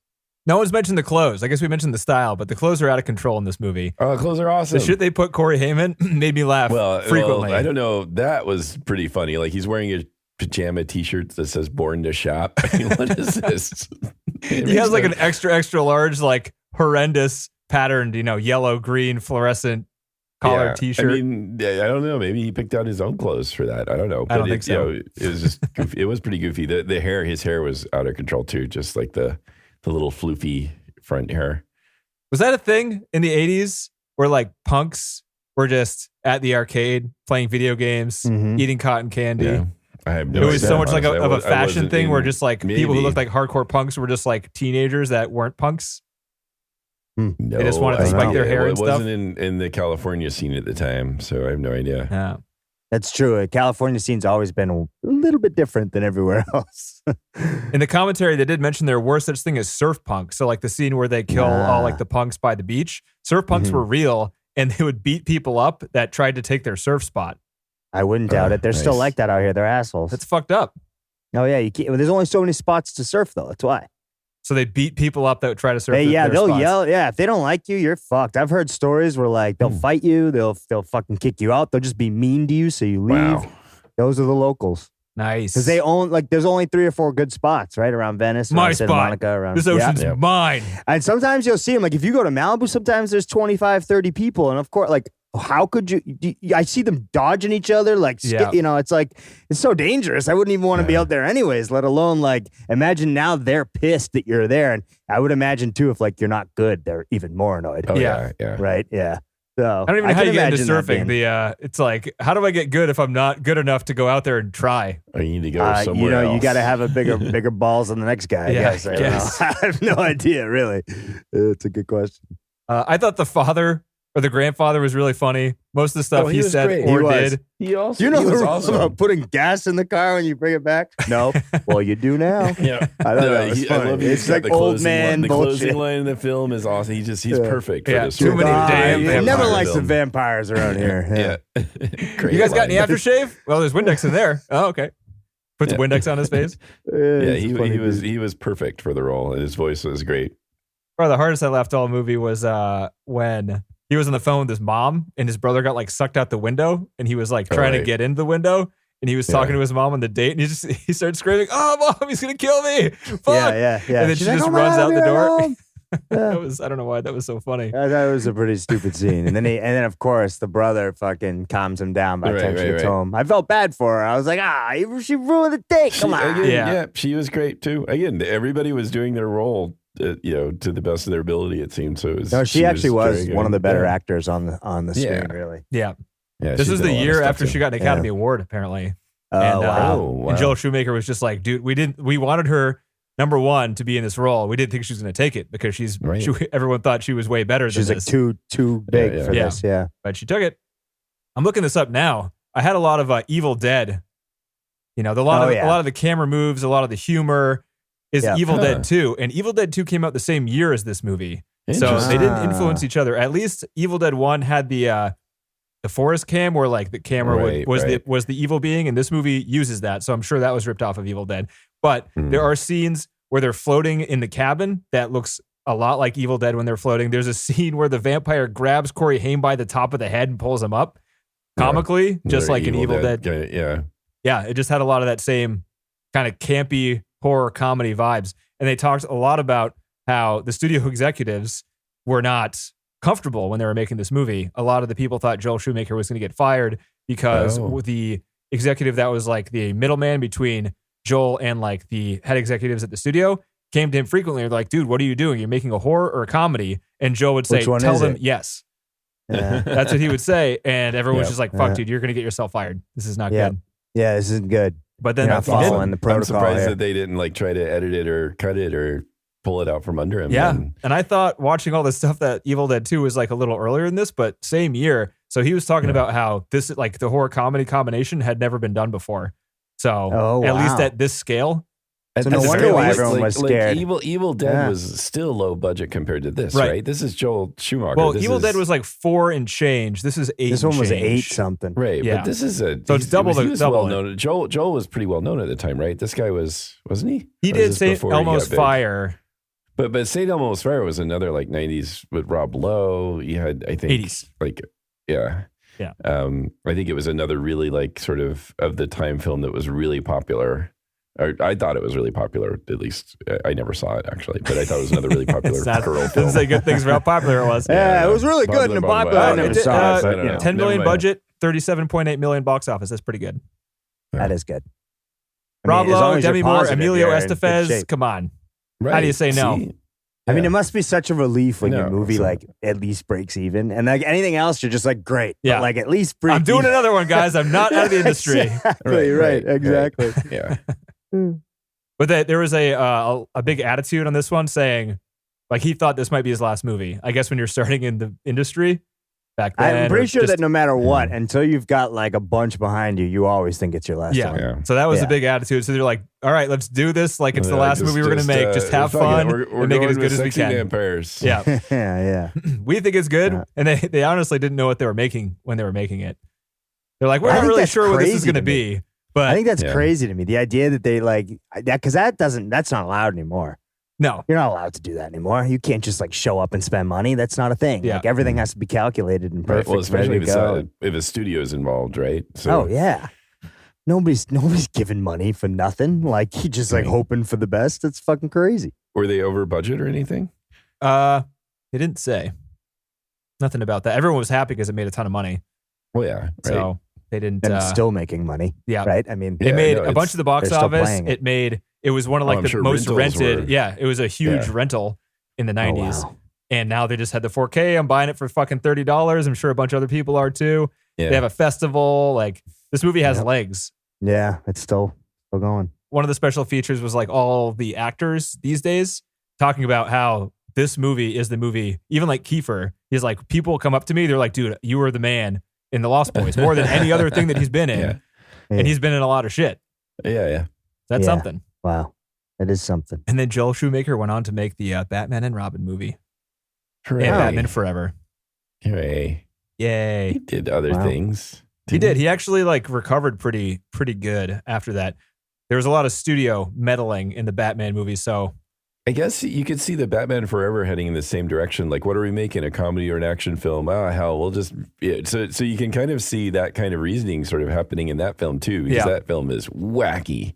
No one's mentioned the clothes. I guess we mentioned the style, but the clothes are out of control in this movie. Oh, clothes are awesome. The shit they put Corey Haim made me laugh frequently. I don't know. That was pretty funny. Like he's wearing a pajama T-shirt that says "Born to Shop." I mean, what is this? He has like an extra large, like horrendous patterned, yellow, green, fluorescent collared T-shirt. I mean, I don't know. Maybe he picked out his own clothes for that. I don't know. I don't think so. It was just goofy. It was pretty goofy. The hair, his hair was out of control too. Just like the little floofy front hair. Was that a thing in the 80s where like punks were just at the arcade playing video games, Mhm. eating cotton candy? Yeah. I have no It was idea, so much like honestly. of a I fashion wasn't thing in- where just like people who maybe. looked like hardcore punks were just like teenagers that weren't punks. No, They just wanted to I spike don't their know. hair Well, and it stuff? wasn't in the California scene at the time, so I have no idea. Yeah. That's true. California scene's always been a little bit different than everywhere else. In the commentary, they did mention there were such thing as surf punk. So like the scene where they kill all like the punks by the beach, surf punks were real and they would beat people up that tried to take their surf spot. I wouldn't doubt it. They're still nice. like that out here. They're assholes. That's fucked up. Oh yeah, you can't, there's only so many spots to surf though. That's why. So they beat people up that would try to surf. Yeah, their they'll spots. yell. Yeah, if they don't like you, you're fucked. I've heard stories where like they'll fight you, they'll fucking kick you out. They'll just be mean to you, so you leave. Wow. Those are the locals. Nice. Because they own, like, there's only 3 or 4 good spots, right? Around Venice, My around Santa spot. Monica, around. This ocean's mine. And sometimes you'll see them, like, if you go to Malibu, sometimes there's 25, 30 people. And of course, like, how could you? I see them dodging each other, like, you know, it's like, it's so dangerous. I wouldn't even want to be out there anyways, let alone, like, imagine now they're pissed that you're there. And I would imagine, too, if, like, you're not good, they're even more annoyed. Oh, yeah. Right? Yeah. So I don't even know how you get into imagine that surfing. being- It's like, how do I get good if I'm not good enough to go out there and try? Or you need to go somewhere you know, else. you got to have a bigger balls than the next guy. I guess. I don't know. I have no idea, really. It's a good question. I thought the father or the grandfather was really funny. Most of the stuff he was said great. or He was. did. He also, You know he the was rule awesome. about putting gas in the car when you bring it back? No. Well, you do now. Yeah, I thought that was I funny. love It's like old man The bullshit. closing line in the film is awesome. He's perfect for Yeah, this. too role. many damn You vampire never likes the film. vampires around here. Yeah, Great You guys got any line. aftershave? Well, there's Windex in there. Oh, okay. Puts Windex on his face. Yeah, It's a funny he was perfect for the role, and his voice was great. Probably the hardest I laughed all movie was when he was on the phone with his mom and his brother got like sucked out the window and he was like trying to get into the window and he was talking to his mom on the date and he started screaming, "Oh, mom, he's gonna kill me! Fuck!" Yeah. And then She's she like, just "Oh my runs God, out the you're door. home." That was, I don't know why that was so funny. I thought it was a pretty stupid scene. And then of course the brother fucking calms him down by the time she gets home. I felt bad for her. I was like, she ruined the date. Come on. Yeah, she was great too. Again, everybody was doing their role, to the best of their ability. It seemed so. She actually was very one of the good. better actors on the screen. Really. Yeah. Yeah, This she's was done the a lot of year stuff, after too. she got an Academy Award, apparently. Oh, wow. And Joel Schumacher was just like, dude, we wanted her number one to be in this role. We didn't think she was going to take it because everyone thought she was way better She's than like this. too big for this. Yeah. But she took it. I'm looking this up now. I had a lot of Evil Dead. You know, a lot of the camera moves, a lot of the humor is Evil Dead 2. And Evil Dead 2 came out the same year as this movie. So they didn't influence each other. At least Evil Dead 1 had the forest cam where like the camera was the evil being, and this movie uses that. So I'm sure that was ripped off of Evil Dead. But there are scenes where they're floating in the cabin that looks a lot like Evil Dead when they're floating. There's a scene where the vampire grabs Corey Haim by the top of the head and pulls him up comically, just like in Evil Dead. Yeah, it just had a lot of that same kind of campy horror comedy vibes. And they talked a lot about how the studio executives were not comfortable when they were making this movie. A lot of the people thought Joel Schumacher was going to get fired because the executive that was like the middleman between Joel and like the head executives at the studio came to him frequently. They're like, dude, what are you doing? You're making a horror or a comedy? And Joel would say, tell them yes. Yeah. That's what he would say. And everyone was just like, fuck, dude, you're going to get yourself fired. This is not good. Yeah, this isn't good. But then You're not following the protocol. I'm surprised here. that they didn't like try to edit it or cut it or pull it out from under him. Yeah. And I thought watching all this stuff that Evil Dead 2 was like a little earlier than this, but same year. So he was talking about how this, like the horror comedy combination had never been done before. So at least at this scale. So no wonder why everyone was scared. Evil Dead was still low budget compared to this, right? This is Joel Schumacher. Well, Evil Dead was like 4 and change. This is 8. This one was change. 8 something. Right. Yeah. But this is so it's double he was double well known. Joel was pretty well known at the time, right? This guy wasn't he? He Or did was this St. before he Elmo's got big? Fire. But St. Elmo's Fire was another like 90s with Rob Lowe. You had, I think, 80s. Like, yeah. I think it was another really like sort of the time film that was really popular. Or I thought it was really popular. At least I never saw it actually, but I thought it was another really popular girl film. Didn't say good things about how popular it was. Yeah, it was really good and popular. I never saw it. But, you know. 10 million budget, 37.8 million box office. That's pretty good. That is good. Rob Lowe, Demi Moore, Emilio you're in good Estevez. shape. Come on. Right. How do you say no? See? I mean, it must be such a relief when your movie so- like at least breaks even, and like anything else, you're just like great. Yeah. But, like at least break. I'm doing even. another one, guys. I'm not out of the industry. Exactly, right. Exactly. Yeah. But there was a big attitude on this one saying, like, he thought this might be his last movie. I guess when you're starting in the industry back then. I'm pretty sure just- that no matter what, until you've got like a bunch behind you, you always think it's your last one. Yeah. So that was Yeah. a big attitude. So they're like, all right, let's do this. Like it's the Like, last movie we're going to make. Just have fun We're and make it as going good with as we sexy can. Vampires. Yeah. yeah. We think it's good. Yeah. And they honestly didn't know what they were making when they were making it. They're like, we're I not think really that's sure what this is crazy going to to me. be. But I think that's Yeah. crazy to me. The idea that they like that, because that's not allowed anymore. no. You're not allowed to do that anymore. You can't just like show up and spend money. That's not a thing. Yeah. Like everything has to be calculated and Right. perfect. Well, especially ready to go. if a studio is involved, right? So, Oh yeah. Nobody's giving money for nothing. Like, he just like hoping for the best. It's fucking crazy. Were they over budget or anything? They didn't say. Nothing about that. Everyone was happy because it made a ton of money. Well, yeah. Right. So they didn't. And it's still making money. Yeah. Right? I mean, it made a bunch of the box office. It was one of like the most rented. Yeah. It was a huge rental in the 90s. Oh, wow. And now they just had the 4K. I'm buying it for fucking $30. I'm sure a bunch of other people are too. Yeah. They have a festival. Like, this movie has legs. Yeah. It's still going. One of the special features was like all the actors these days talking about how this movie is the movie. Even like Kiefer, he's like, people come up to me. They're like, dude, you were the man in The Lost Boys more than any other thing that he's been in. Yeah. And he's been in a lot of shit. Yeah. That's something. Wow. That is something. And then Joel Schumacher went on to make the Batman and Robin movie. Hooray. And Batman Forever. Hooray. Yay. He did other things. He did. He actually like recovered pretty good after that. There was a lot of studio meddling in the Batman movie, so I guess you could see the Batman Forever heading in the same direction. Like, what are we making? A comedy or an action film? Hell, we'll just... Yeah. So you can kind of see that kind of reasoning sort of happening in that film too, because that film is wacky.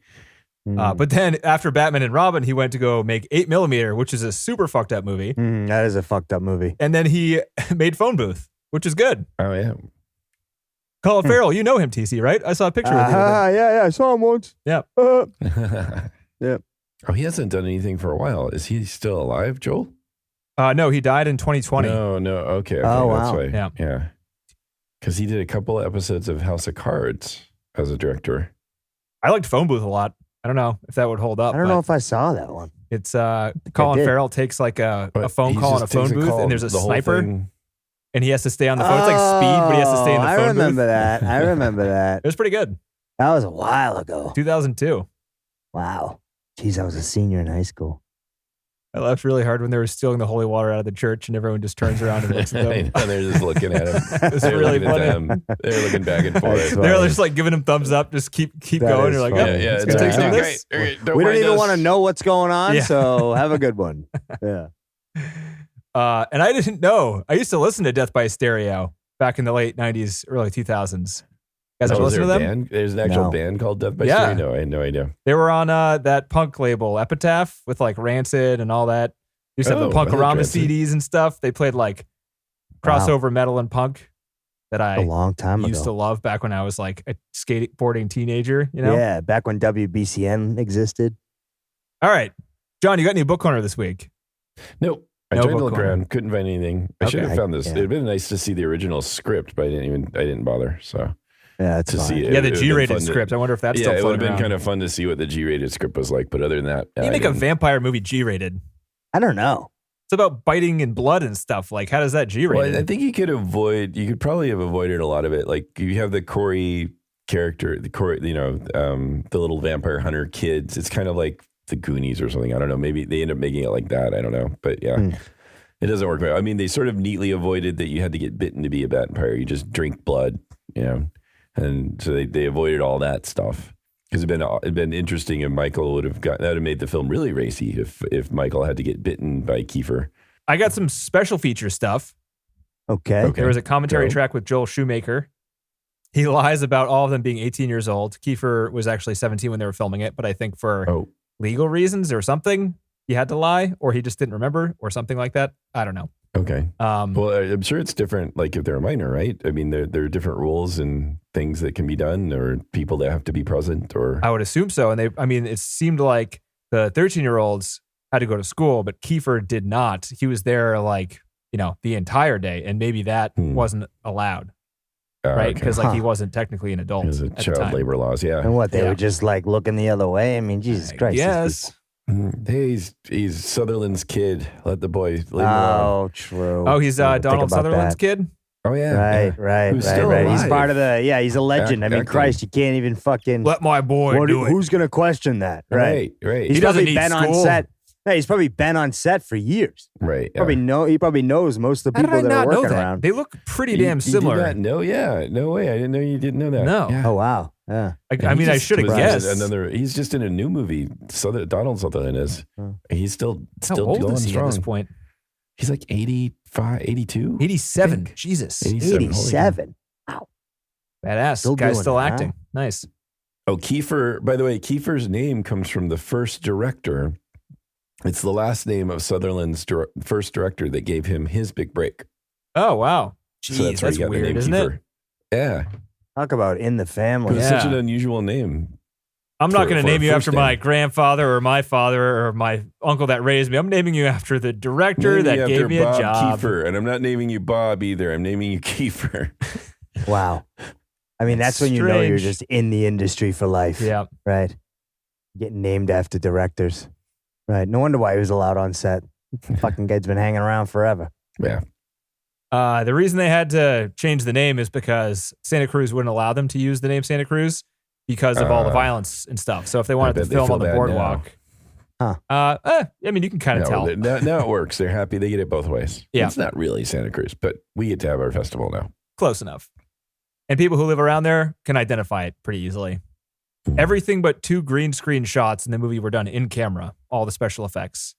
But then after Batman and Robin, he went to go make 8mm, which is a super fucked up movie. That is a fucked up movie. And then he made Phone Booth, which is good. Oh, yeah. Colin Farrell, you know him, TC, right? I saw a picture of him. Yeah, I saw him once. Yeah. Yeah. Oh, he hasn't done anything for a while. Is he still alive, Joel? No, he died in 2020. No. Okay. Oh, wow. That's why. Yeah. Because he did a couple of episodes of House of Cards as a director. I liked Phone Booth a lot. I don't know if that would hold up. I don't know if I saw that one. It's Colin Farrell takes like a phone call in a phone booth, and there's a sniper, and he has to stay on the phone. It's like Speed, but he has to stay in the phone booth. I remember that. It was pretty good. That was a while ago. 2002. Wow. Jeez, I was a senior in high school. I laughed really hard when they were stealing the holy water out of the church, and everyone just turns around and looks at them. And they're just looking at him. It's really funny. They're looking back and forth. They're just like giving him thumbs up. Just keep going. You're like, it's gonna take some of this. We don't even want to know what's going on, so have a good one. Yeah. And I didn't know. I used to listen to Death by Stereo back in the late 90s, early 2000s. You guys ever listen to them? There's an actual band called Death by Stereo? No, I had no idea. They were on that punk label, Epitaph, with like Rancid and all that. They used to have the Punk-O-Rama CDs and stuff. They played like crossover metal and punk that I a long time used to love back when I was like a skateboarding teenager, you know? Yeah, back when WBCN existed. All right. John, you got any book corner this week? Nope. I tried to look around, couldn't find anything. I should have found this. It'd been nice to see the original script, but I didn't bother. So yeah, it's see it. Yeah, the G-rated script. I wonder if that's still it would have floating been kind of fun to see what the G-rated script was like. But other than that, you make a vampire movie G-rated. I don't know. It's about biting and blood and stuff. Like, how does that G-rated? Well, I think you could probably have avoided a lot of it. Like, you have the Corey character, the little vampire hunter kids. It's kind of like the Goonies or something. I don't know. Maybe they end up making it like that. I don't know. But yeah, it doesn't work. I mean, they sort of neatly avoided that you had to get bitten to be a vampire. You just drink blood, and so they avoided all that stuff. Because it'd been interesting if Michael that would have made the film really racy if Michael had to get bitten by Kiefer. I got some special feature stuff. Okay. There was a commentary track with Joel Schumacher. He lies about all of them being 18 years old. Kiefer was actually 17 when they were filming it, but I think for legal reasons or something, he had to lie, or he just didn't remember, or something like that. I don't know. Okay. Well, I'm sure it's different, like if they're a minor, right? I mean, there are different rules and things that can be done, or people that have to be present, or... I would assume so. And it seemed like the 13-year-olds had to go to school, but Kiefer did not. He was there the entire day, and maybe that wasn't allowed. Right? Because he wasn't technically an adult. Because of child labor laws, yeah. And what, they were just like looking the other way? I mean, Jesus Christ. Yes. Hey, he's Sutherland's kid. Let the boy leave him alone. Oh, true. Oh, he's Donald Sutherland's kid? Oh, yeah. Right. Who's still alive. He's part of he's a legend. Christ, you can't even fucking... Let my boy do it. Who's going to question that? Right. He's probably been on set. Yeah, he's probably been on set for years. Right. He probably knows most of the people that are working around. They look pretty damn similar. You did not know? Yeah. No way. I didn't know you didn't know that. No. Yeah. Oh, wow. Yeah. I should have guessed. He's just in a new movie. Donald Sutherland is. He's still old going is he strong. At this point? He's like 85, 82? 87. Jesus. 87. Wow. Badass. Guy's still acting. Nice. Oh, Kiefer, by the way, Kiefer's name comes from the first director. It's the last name of Sutherland's first director that gave him his big break. Oh, wow. Jeez, So that's where he got weird, the name isn't Kiefer. it? Yeah. Talk about in the family. It's such an unusual name. I'm not going to name you first after my grandfather or my father or my uncle that raised me. I'm naming you after the director that gave me Bob a job. Kiefer, and I'm not naming you Bob either. I'm naming you Kiefer. Wow. I mean, that's when you know you're just in the industry for life. Yeah. Right. Getting named after directors. Right. No wonder why he was allowed on set. Fucking guy's been hanging around forever. Yeah. The reason they had to change the name is because Santa Cruz wouldn't allow them to use the name Santa Cruz because of all the violence and stuff. So if they wanted to film on the boardwalk, I mean, you can kind of tell. Now it works. They're happy. They get it both ways. Yeah. It's not really Santa Cruz, but we get to have our festival now. Close enough. And people who live around there can identify it pretty easily. Everything but 2 green screen shots in the movie were done in camera, all the special effects.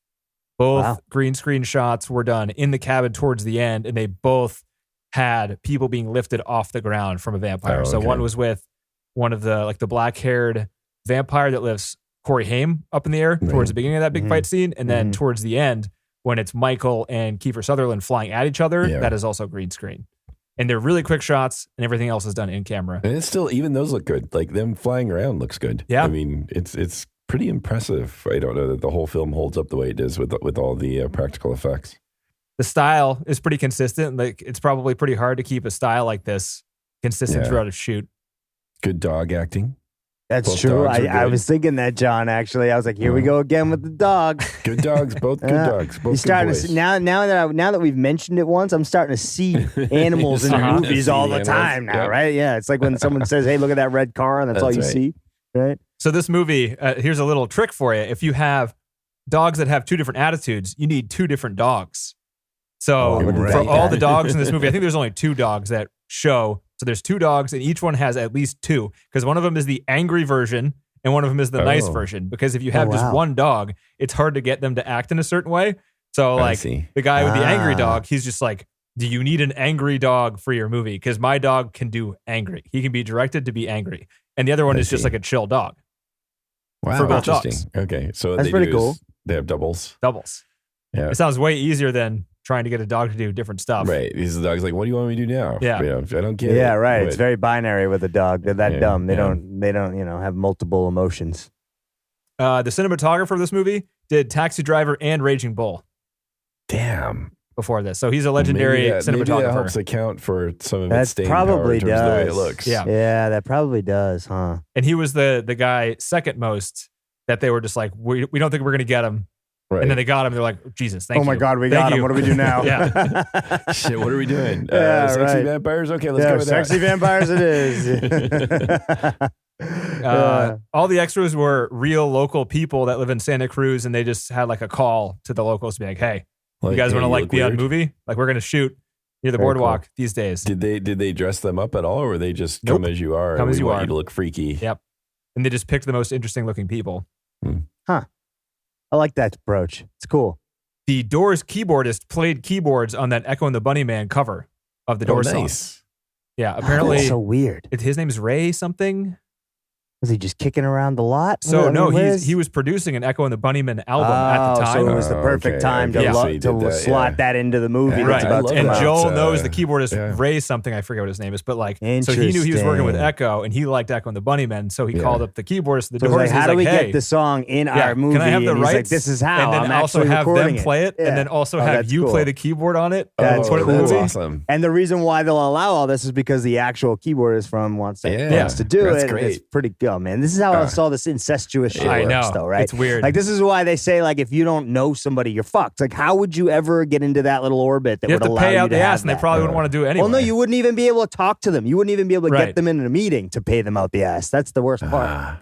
Both green screen shots were done in the cabin towards the end, and they both had people being lifted off the ground from a vampire. So one was with one of the black-haired vampire that lifts Corey Haim up in the air towards the beginning of that big fight scene. And then towards the end, when it's Michael and Kiefer Sutherland flying at each other, that is also green screen. And they're really quick shots, and everything else is done in camera. And it's still, even those look good. Like them flying around looks good. Yeah. I mean, it's pretty impressive. I don't know that the whole film holds up the way it is with all the practical effects. The style is pretty consistent. Like, it's probably pretty hard to keep a style like this consistent throughout a shoot. Good dog acting. That's Both true. dogs are I good. was thinking that, John, actually. I was like, here we go again with the dog. Good dogs, both good dogs. Both You're starting to see, now that we've mentioned it once, I'm starting to see animals in movies all the time now, right? Yeah, it's like when someone says, hey, look at that red car, and that's all you see, right? So this movie, here's a little trick for you. If you have dogs that have 2 different attitudes, you need 2 different dogs. So for all the dogs in this movie, I think there's only 2 dogs that show. So there's 2 dogs, and each one has at least 2, because one of them is the angry version and one of them is the nice version. Because if you have just one dog, it's hard to get them to act in a certain way. So like the guy with the angry dog, he's just like, do you need an angry dog for your movie? Because my dog can do angry. He can be directed to be angry. And the other one is just like a chill dog. Wow, for both interesting. dogs. Okay, so that's pretty cool. They have doubles. Yeah, it sounds way easier than trying to get a dog to do different stuff. Right. These dog's like, what do you want me to do now? Yeah. I don't get it. Yeah, right. But It's very binary with a dog. They're that dumb. They don't, have multiple emotions. The cinematographer of this movie did Taxi Driver and Raging Bull. Damn. Before this. So he's a legendary cinematographer. Maybe that helps account for some of its That staying probably power in terms of the way it does. looks. Yeah, that probably does, huh? And he was the guy second most that they were just like, we don't think we're going to get him. Right. And then they got him. They're like, Jesus, thank you. Oh my God, we got him. What do we do now? Yeah. Shit, what are we doing? Yeah, sexy vampires? Okay, let's go with sexy that. vampires it is. All the extras were real local people that live in Santa Cruz, and they just had like a call to the locals to be like, hey, you guys want to like be on movie? Like, we're going to shoot near the boardwalk these days. Did they dress them up at all, or were they just come as you are? Come as you want are. You to look freaky. Yep. And they just picked the most interesting looking people. Huh. I like that approach. It's cool. The Doors keyboardist played keyboards on that Echo and the Bunnyman cover of the Doors song. Nice. Yeah, apparently. That's so weird. His name is Ray something. Was he just kicking around the lot? So he was producing an Echo and the Bunnymen album at the time. So it was the perfect time to slot that into the movie. Right. And Joel knows the keyboardist yeah. Ray something. I forget what his name is, but like, so he knew he was working with Echo, and he liked Echo and the Bunnymen, so he called up the keyboardist. The Doors. Like, how do we get the song in our movie? Can I have the rights? He's like, this is how. And then I'm also have them play it, and then also have you play the keyboard on it. That's put it in the cool. movie. Awesome. And the reason why they'll allow all this is because the actual keyboardist from wants to do That's it. great. It's pretty good, man. This is how all this incestuous shit I know. works, though, right? It's weird. Like, this is why they say, like, if you don't know somebody, you're fucked. Like, how would you ever get into that little orbit that You would have to allow pay you out to the have ass, and they that? probably wouldn't want to do it anyway. Well, no, you wouldn't even be able to talk to them. You wouldn't even be able to Right. get them in a meeting to pay them out the ass. That's the worst part.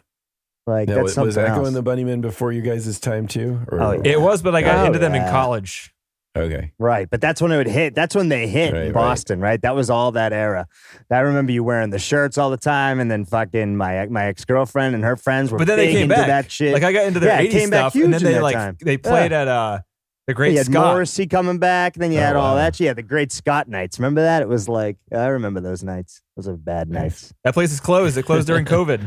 Like, Now, that's was something Echo else. and the Bunnymen before you guys' time too? Or? Oh, yeah. It was, but I got into them in yeah. college. Okay. Right, but that's when it would hit. That's when they hit in Boston, right? That was all that era. I remember you wearing the shirts all the time, and then fucking my ex-girlfriend and her friends were But then big they came into back. that shit. Like, I got into their it 80s came back stuff, and then huge in they that time. they played at the Great you had Scott. Morrissey coming back, and then you had all wow. that shit. Yeah, the Great Scott nights. Remember that? It was like, I remember those nights. Those are bad nights. That place is closed. It closed during COVID.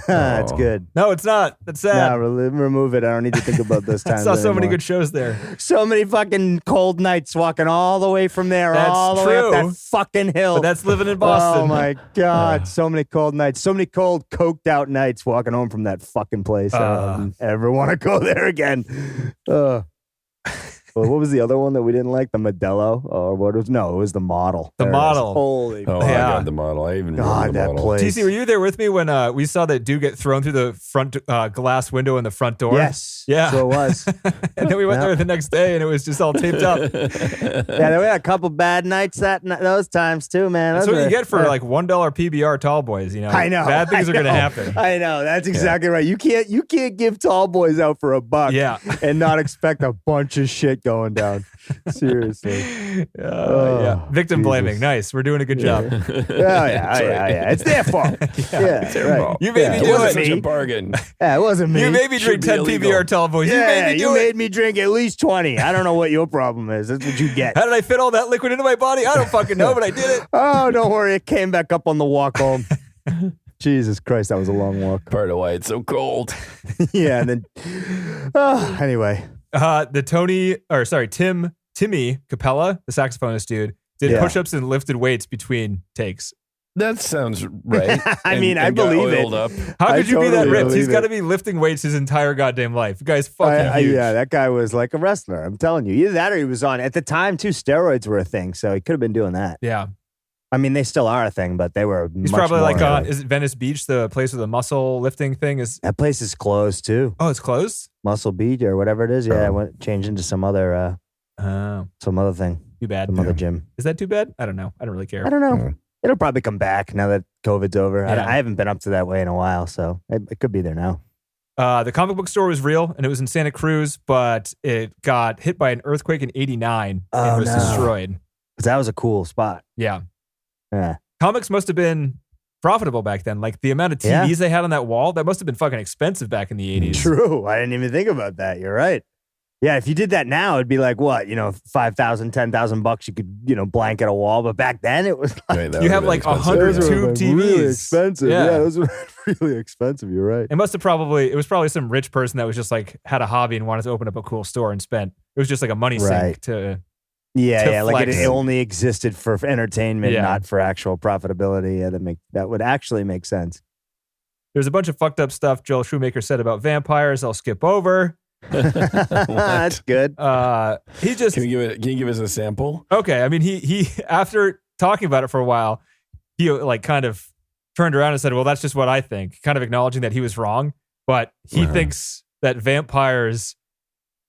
That's good. No, it's not. That's sad. No, remove it. I don't need to think about those times. I saw so many anymore. good shows there. So many fucking cold nights walking all the way from there, That's all the way true. up that fucking hill. But that's living in Boston. Oh my God. So many cold nights. So many cold, coked out nights walking home from that fucking place. I don't ever want to go there again. Well, what was the other one that we didn't like? The Modelo? Or what was? No, it was the Model. The There it is. Model. Holy Oh, fuck. I Yeah. got the Model. I even God, remember the that Model. place. TC, were you there with me when we saw that dude get thrown through the front glass window in the front door? Yes. Yeah. So it was. And then we went there the next day and it was just all taped up. Yeah, we had a couple bad nights those times too, man. That's Those what you were- get for like $1 PBR tall boys, you know. I know. Bad things I are going to know. happen. I know. That's exactly right. You can't give tall boys out for $1 Yeah. and not expect a bunch of shit going down. Seriously. Yeah. Victim blaming. Jesus. Nice. We're doing a good job. Yeah. It's their fault. Yeah, their fault. You made me it do It was wasn't it. such me. a bargain. Yeah, it wasn't me. You made me drink Should be 10 illegal. PBR tall boys. You Yeah, made me do it. made me drink at least 20. I don't know what your problem is. That's what you get. How did I fit all that liquid into my body? I don't fucking know, but I did it. Oh, don't worry. It came back up on the walk home. Jesus Christ, that was a long walk. Part of why it's so cold. Yeah, and then anyway. Timmy Capella, the saxophonist dude, did Yeah. push-ups and lifted weights between takes. That sounds right. I mean, I got believe it. oiled up. How I could you be that totally ripped? He's believe got to it. be lifting weights his entire goddamn life. The guy's fucking huge. Yeah, that guy was like a wrestler. I'm telling you. Either that or he was on, at the time, too, steroids were a thing. So he could have been doing that. Yeah. I mean, they still are a thing, but they were He's much probably more, like on, is it Venice Beach, the place with the muscle lifting thing? that place is closed, too. Oh, it's closed? Muscle Beach or whatever it is. Yeah, it went changed into some other Oh, thing. too bad. Some other gym. Is that too bad? I don't know. I don't really care. I don't know. It'll probably come back now that COVID's over. Yeah. I haven't been up to that way in a while, so it could be there now. The comic book store was real, and it was in Santa Cruz, but it got hit by an earthquake in '89 and Oh, was no. destroyed. 'Cause that was a cool spot. Yeah. Yeah. Comics must have been profitable back then. Like the amount of TVs they had on that wall, that must have been fucking expensive back in the 80s. True. I didn't even think about that. You're right. Yeah, if you did that now, it'd be like what, $5,000, $10,000 you could, blanket a wall. But back then it was like Right, that You would've have been like expensive. 100 those tube were TVs. really expensive. Yeah. Yeah, those were really expensive. You're right. It was probably some rich person that was just like had a hobby and wanted to open up a cool store and it was just like a money sink Right. to Yeah, like flex. it only existed for entertainment, Yeah. not for actual profitability. Yeah, that would actually make sense. There's a bunch of fucked up stuff Joel Schumacher said about vampires. I'll skip over. That's good. He just Can you give us a sample? okay. I mean, he after talking about it for a while, he like kind of turned around and said, "Well, that's just what I think," kind of acknowledging that he was wrong. But he thinks that vampires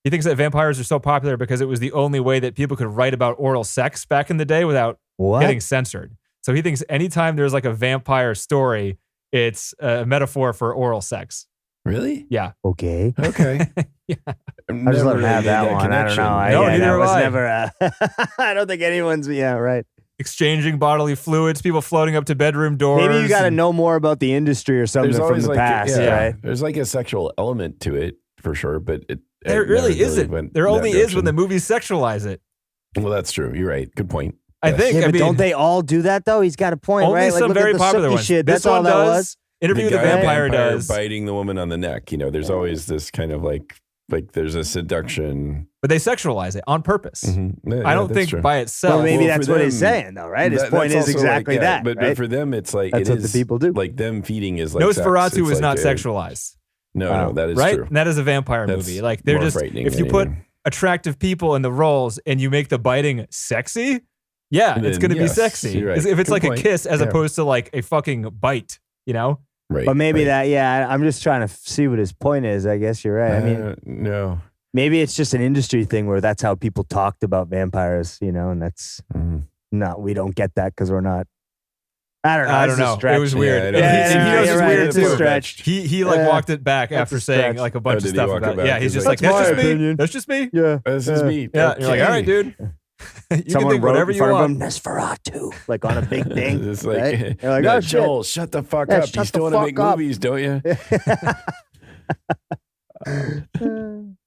are so popular because it was the only way that people could write about oral sex back in the day without What? getting censored. So he thinks anytime there's like a vampire story, it's a metaphor for oral sex. Really? Yeah. Okay. Okay. Yeah. I just let him have that one. I don't know. No, Yeah, neither that have was I. never. I don't think anyone's. Yeah, right. Exchanging bodily fluids, people floating up to bedroom doors. Maybe you got to know more about the industry or something There's from always the like past, right? There's like a sexual element to it for sure, but it There really never isn't. went There that only is when the direction. movies sexualize it. Well, that's true. You're right. Good point. I Yes. think. Yeah, I but mean, don't they all do that though? He's got a point, only right? some look very at the popular Sookie ones. shit. This That's all one that does. was. Interview with the guy Vampire does. biting the woman on the neck. There's always this kind of like there's a seduction. But they sexualize it on purpose. Yeah, I don't that's think true. by itself. Well, maybe Well, that's for what he's them, saying, though, right? His That- point that's is also exactly like, yeah, that. But right? for them, it's like That's it what the is people do. Like them feeding is like Nosferatu sex. It's is not like sexualized, No, that is right? true. And that is a vampire That's movie. Like they're more just frightening if you than put anything. attractive people in the roles and you make the biting sexy, yeah, Then it's going to be yes, sexy. you're right. If it's Good like point. a kiss as Yeah. opposed to like a fucking bite, Right. But maybe right. that, yeah, I'm just trying to see what his point is. I guess you're right. I mean, no. maybe it's just an industry thing where that's how people talked about vampires, and that's not, we don't get that because we're not. I don't know. I It's don't a know. stretch. It was weird. Yeah, And I know. he Yeah, knows you're it's right. weird It's a too. stretch. He like Yeah. walked it back That's after a saying stretch. like a bunch Oh, of did he stuff walk about it it. back? Yeah, he's He's just like, like, that's "That's just my me. opinion." That's just me. Yeah. This is me. Yeah, you're like, all right, dude. You can Someone think wrote whatever in you front want. of him, Nosferatu, like on a big thing. It's like, right? You're like, no, oh, shit. Joel, shut the fuck Yeah, up. shut You the still want to fuck make up. movies, don't you?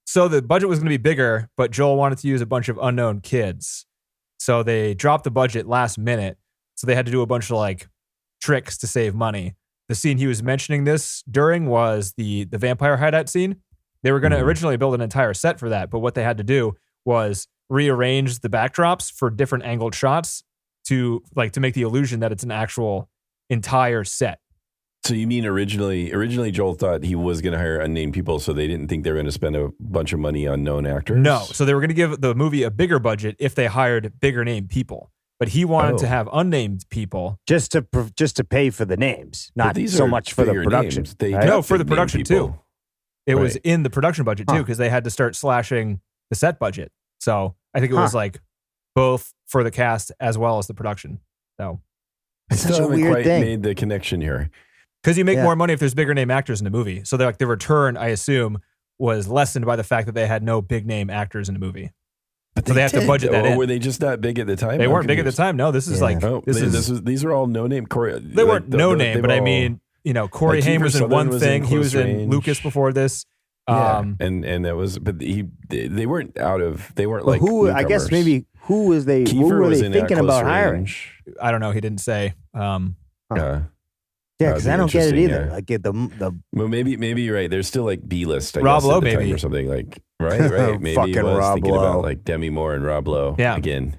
So the budget was going to be bigger, but Joel wanted to use a bunch of unknown kids. So they dropped the budget last minute. So they had to do a bunch of like tricks to save money. the scene he was mentioning this during was the vampire hideout scene. They were going to originally build an entire set for that, but what they had to do was rearrange the backdrops for different angled shots to make the illusion that it's an actual entire set. So you mean originally Joel thought he was going to hire unnamed people, so they didn't think they were going to spend a bunch of money on known actors? No. So they were going to give the movie a bigger budget if they hired bigger named people. But he wanted to have unnamed people. Just to pay for the names, not so much for the production. Right? No, for the production too. It was in the production budget too, because they had to start slashing the set budget. So I think it was like both for the cast as well as the production. So it's such a haven't weird quite thing. made the connection here. Because you make more money if there's bigger name actors in the movie. So the return, I assume, was lessened by the fact that they had no big name actors in the movie. But so they have to budget that in. Or were they just not big at the time? They weren't big at the time. No, this is these are all no name. They weren't no name, but I mean, Corey Haim was in one thing. He was in Lucas before this. And that was, but they weren't like who? I guess maybe who was they? Who were they thinking about hiring? I don't know. He didn't say. Yeah, because I don't get it either. Yeah. Like the well, maybe you're right. There's still like B-list. Rob Lowe, maybe, or something like right. Maybe fucking he was Rob thinking Lowe. about like Demi Moore and Rob Lowe again.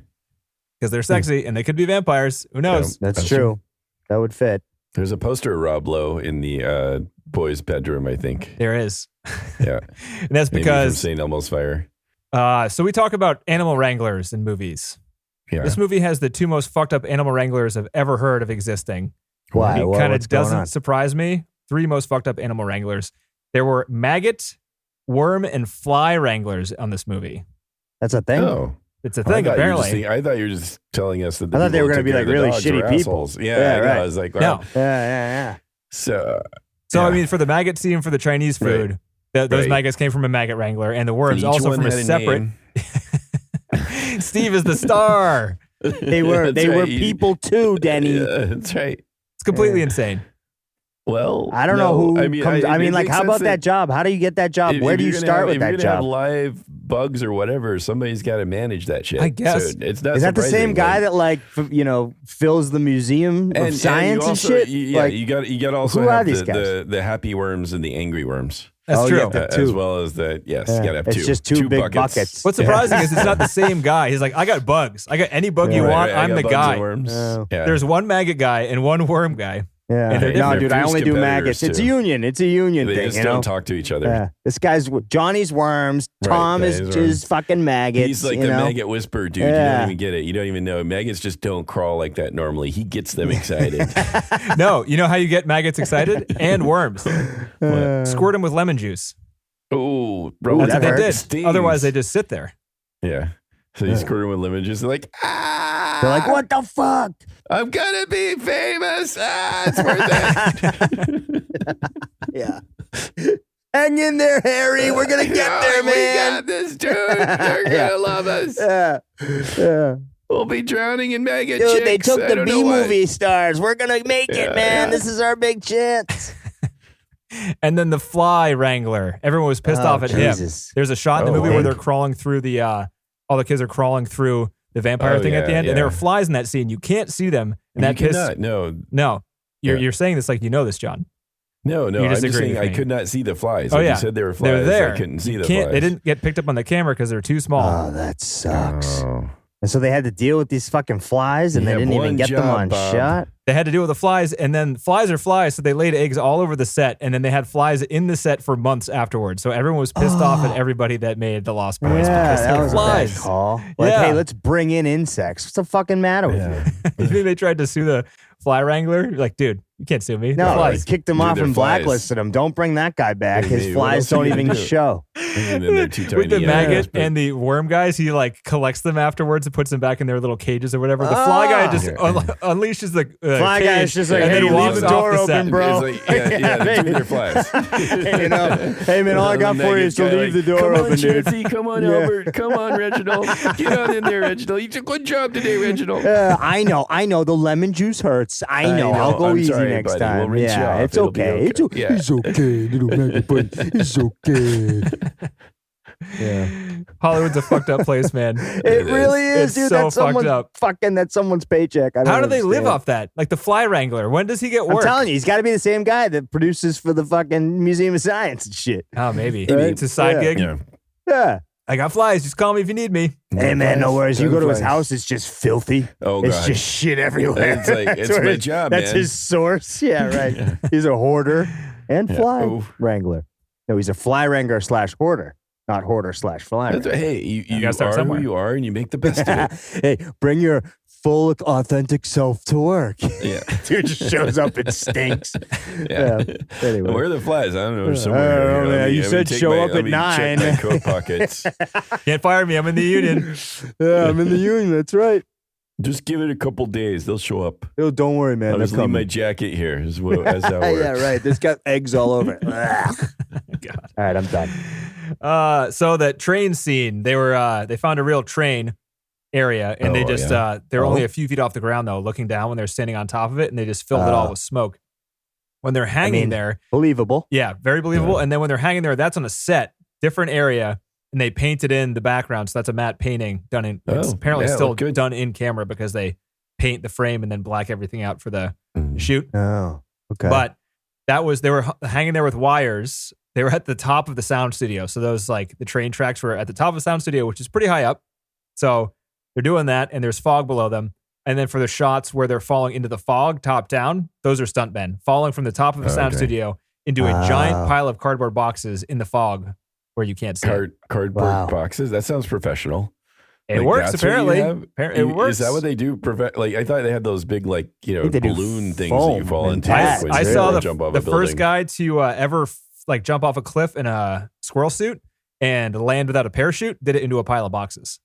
Because they're sexy and they could be vampires. Who knows? That's true. That would fit. There's a poster of Rob Lowe in the boys' bedroom, I think. There is. Yeah. And that's because St. Elmo's Fire. So we talk about animal wranglers in movies. Yeah. This movie has the two most fucked up animal wranglers I've ever heard of existing. Why? It kind of doesn't surprise me. 3 most fucked up animal wranglers. There were maggot, worm, and fly wranglers on this movie. That's a thing? Oh. It's a thing, apparently. I thought you were just telling us that I thought they were going to be like really shitty people. Assholes. Yeah, right. I was like, wow. No. Yeah. So I mean, for the maggot scene for the Chinese food, those maggots came from a maggot wrangler, and the worms also from a separate. Steve is the star. They were people too, Denny. Yeah, that's right. It's completely insane. Well, I don't know who comes. I mean, like, how about that job? How do you get that job? Where do you start with that job? If you're going to have live bugs or whatever, somebody's got to manage that shit. I guess. So it's not Is that the same guy that fills the museum of science and shit? Yeah, you got also have the happy worms and the angry worms. That's true. As well as you got to have two. It's just two big buckets. What's surprising is it's not the same guy. He's like, I got bugs. I got any bug you want. I'm the guy. There's one maggot guy and one worm guy. Yeah. No, dude, I only do maggots. It's a union. It's a union thing. They just don't talk to each other. Yeah. This guy's Johnny's worms. Tom is fucking maggots. He's like the maggot whisperer, dude. You don't even get it. You don't even know. Maggots just don't crawl like that normally. He gets them excited. No, you know how you get maggots excited? And worms. Squirt them with lemon juice. Oh, that's what they did. Stings. Otherwise, they just sit there. Yeah. So you squirt them with lemon juice. They're like, They're like, what the fuck? I'm gonna be famous. It's worth it. Yeah. Hang in there, Harry. We're gonna get there, man. We got this, dude. They're gonna love us. Yeah. We'll be drowning in maggot Dude, chicks. they took the B-movie stars. We're gonna make it, man. Yeah. This is our big chance. And then the fly wrangler. Everyone was pissed off at him. There's a shot in the movie where they're crawling through the all the kids are crawling through the vampire thing at the end, and there are flies in that scene. You can't see them, and that pissed. No. You're saying this like you know this, John. No. I'm just saying I could not see the flies. You said there were flies. They're there. I couldn't see the flies. They didn't get picked up on the camera because they're too small. Oh, that sucks. Oh. And so they had to deal with these fucking flies, and they didn't even get them on shot. They had to deal with the flies, and then flies are flies, so they laid eggs all over the set, and then they had flies in the set for months afterwards. So everyone was pissed off at everybody that made The Lost Boys because that was flies. A bad call. Like, hey, let's bring in insects. What's the fucking matter with you? You think they tried to sue the fly wrangler? You're like, dude, you can't sue me. No, they kicked him off and blacklisted him. Don't bring that guy back. His flies don't even show. And then they're too tiny. With the maggot and the worm guys, he like collects them afterwards and puts them back in their little cages or whatever. The fly guy just unleashes the fly guy is just like, hey, leave the door open, bro. Like, the two flies. Hey man, all I got for you is to leave the door open, dude. Come on, Albert. Come on, Reginald. Get on in there, Reginald. You did a good job today, Reginald. I know. The lemon juice hurts. I know. I'll go easy next time. We'll rinse you off. It's okay. It's okay, little maggot buddy. It's okay. Hollywood's a fucked up place, man. It really is, dude. So That's fucked up. That's someone's paycheck. How do they live off that? Like the Fly Wrangler. When does he get work? I'm telling you, he's got to be the same guy that produces for the fucking Museum of Science and shit. Oh, maybe. Right? It's a side gig. Yeah. I got flies. Just call me if you need me. Hey, man, no worries. You go to his house, it's just filthy. Oh, it's God. just shit everywhere. It's like, it's my job, That's man. his source. Yeah, right. He's a hoarder and fly wrangler. No, he's a fly wrangler / hoarder, not hoarder / fly wrangler. Hey, you gotta start are somewhere. who you are, and you make the best of it. Hey, bring your full, authentic self to work. Yeah. Dude just shows up and stinks. Yeah. Anyway. Where are the flies? I don't know. I Somewhere. don't know, here. man. You said show up at 9. Check my coat pockets. Can't fire me. I'm in the union. Yeah, I'm in the union. That's right. Just give it a couple days. They'll show up. Oh, don't worry, man. I'll They're just leave coming. my jacket here. Is how it works. Yeah, right. This got eggs all over it. God. All right, I'm done. So that train scene, they found a real train area, and they just they're only a few feet off the ground though, looking down when they're standing on top of it, and they just filled it all with smoke. When they're hanging there, believable. Yeah, very believable. And then when they're hanging there, that's on a set, different area, and they painted in the background. So that's a matte painting done in. It's apparently still done in camera because they paint the frame and then black everything out for the shoot. Oh, okay. But they were hanging there with wires. They were at the top of the sound studio. So those like the train tracks were at the top of the sound studio, which is pretty high up. So they're doing that, and there's fog below them. And then for the shots where they're falling into the fog, top down, those are stuntmen falling from the top of the sound studio into a giant pile of cardboard boxes in the fog where you can't see it. Cardboard boxes? That sounds professional. It works, apparently. It works. Is that what they do? Like, I thought they had those big, like, balloon things that you fall into. I saw the first guy to ever like jump off a cliff in a squirrel suit and land without a parachute, did it into a pile of boxes.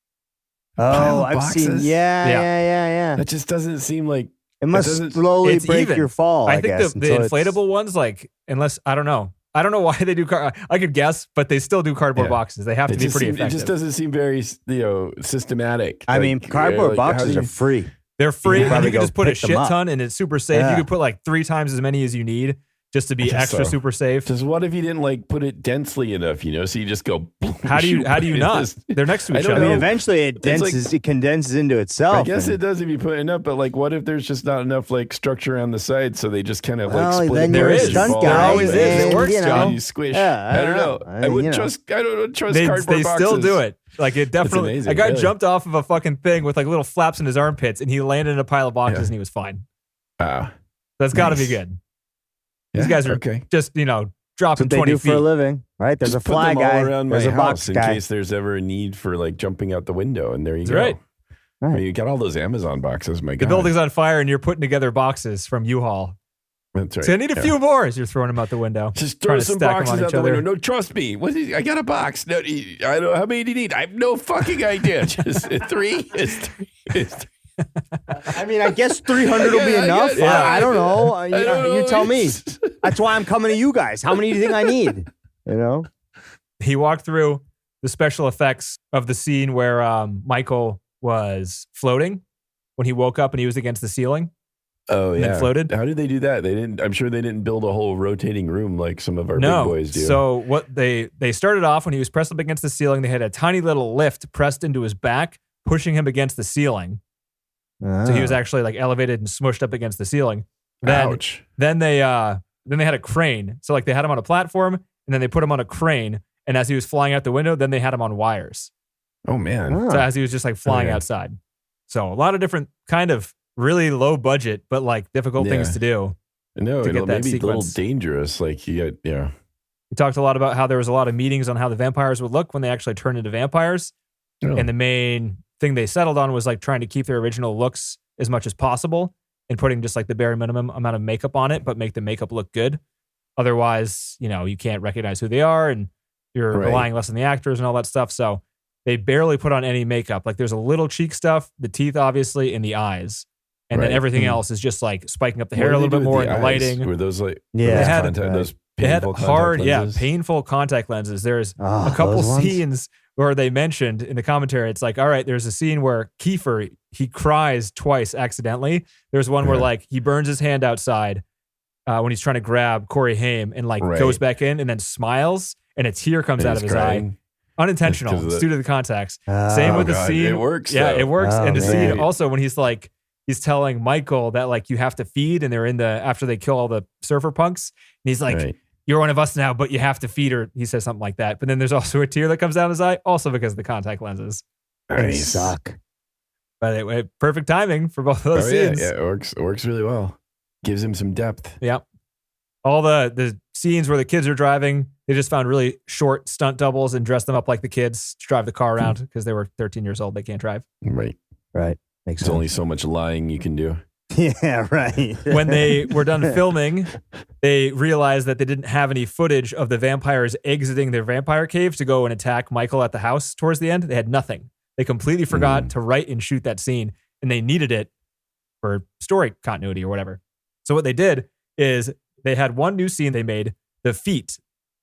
Oh, I've seen. Yeah. That just doesn't seem like it must slowly break your fall. I think the inflatable ones, like, unless I don't know why they do. I could guess, but they still do cardboard boxes. They have to be pretty effective. It just doesn't seem very systematic. I mean, cardboard boxes are free. They're free, and you can just put a shit ton, and it's super safe. You could put like 3 times as many as you need. Just to be extra super safe. Just what if you didn't like put it densely enough, so you just go. How do you not? They're next to each other. I mean, eventually it condenses into itself. I guess it does if you put it up, but like, what if there's just not enough like structure on the side, so they just kind of like split? There is. There always is. It works, John. You squish. I don't know. I don't trust cardboard boxes. They still do it. Like it definitely. Amazing, a guy jumped off of a fucking thing with like little flaps in his armpits, and he landed in a pile of boxes, and he was fine. That's got to be good. These guys are just, dropping 20 feet. They do for a living, right? There's just a fly put them guy. all around There's my a box house in guy. case there's ever a need for like jumping out the window, and there you go. Right. I mean, you got all those Amazon boxes. My God, the building's on fire, and you're putting together boxes from U-Haul. That's right. So I need a few more as you're throwing them out the window. Just throw some boxes out the window. No, trust me. I got a box. No, I don't know how many do you need. I have no fucking idea. Just 3. It's 3. I mean, I guess 300 will be enough. I don't know. You tell me. That's why I'm coming to you guys. How many do you think I need? He walked through the special effects of the scene where Michael was floating when he woke up and he was against the ceiling. Oh, yeah. And floated. How did they do that? I'm sure they didn't build a whole rotating room like some of our big boys do. So what they started off when he was pressed up against the ceiling, they had a tiny little lift pressed into his back, pushing him against the ceiling. So he was actually like elevated and smushed up against the ceiling. Ouch. Then they had a crane. So like they had him on a platform, and then they put him on a crane. And as he was flying out the window, then they had him on wires. Oh man. So as he was just like flying outside. So a lot of different kind of really low budget, but like difficult things to do. No, it'll maybe a little dangerous. Like he talked a lot about how there was a lot of meetings on how the vampires would look when they actually turned into vampires. Oh. And the main thing they settled on was like trying to keep their original looks as much as possible and putting just like the bare minimum amount of makeup on it, but make the makeup look good. Otherwise, you can't recognize who they are and you're relying less on the actors and all that stuff. So they barely put on any makeup. Like there's a little cheek stuff, the teeth, obviously, and the eyes. And then everything else is just like spiking up the hair a little bit more and the lighting. Were those like, they had hard, painful contact lenses. There's a couple scenes where they mentioned in the commentary, it's like, all right, there's a scene where Kiefer, he cries twice accidentally. There's one where like he burns his hand outside when he's trying to grab Corey Haim and like goes back in and then smiles and a tear comes out of his eye. unintentional. It's due to the contacts. Same with the scene. It works. Yeah, though. it works. Oh, and the man. scene also when he's telling Michael that like you have to feed, and they're after they kill all the surfer punks, and he's like, Right. "You're one of us now, but you have to feed her." He says something like that. But then there's also a tear that comes down his eye, also because of the contact lenses. They suck. But it perfect timing for both of those scenes. Yeah, it works really well. Gives him some depth. Yep. All the scenes where the kids are driving, they just found really short stunt doubles and dressed them up like the kids to drive the car around because they were 13 years old. They can't drive. Right. Right. Makes There's sense. only so much lying you can do. Yeah, right. When they were done filming, they realized that they didn't have any footage of the vampires exiting their vampire cave to go and attack Michael at the house towards the end. They had nothing. They completely forgot to write and shoot that scene, and they needed it for story continuity or whatever. So what they did is they had one new scene they made, the feet,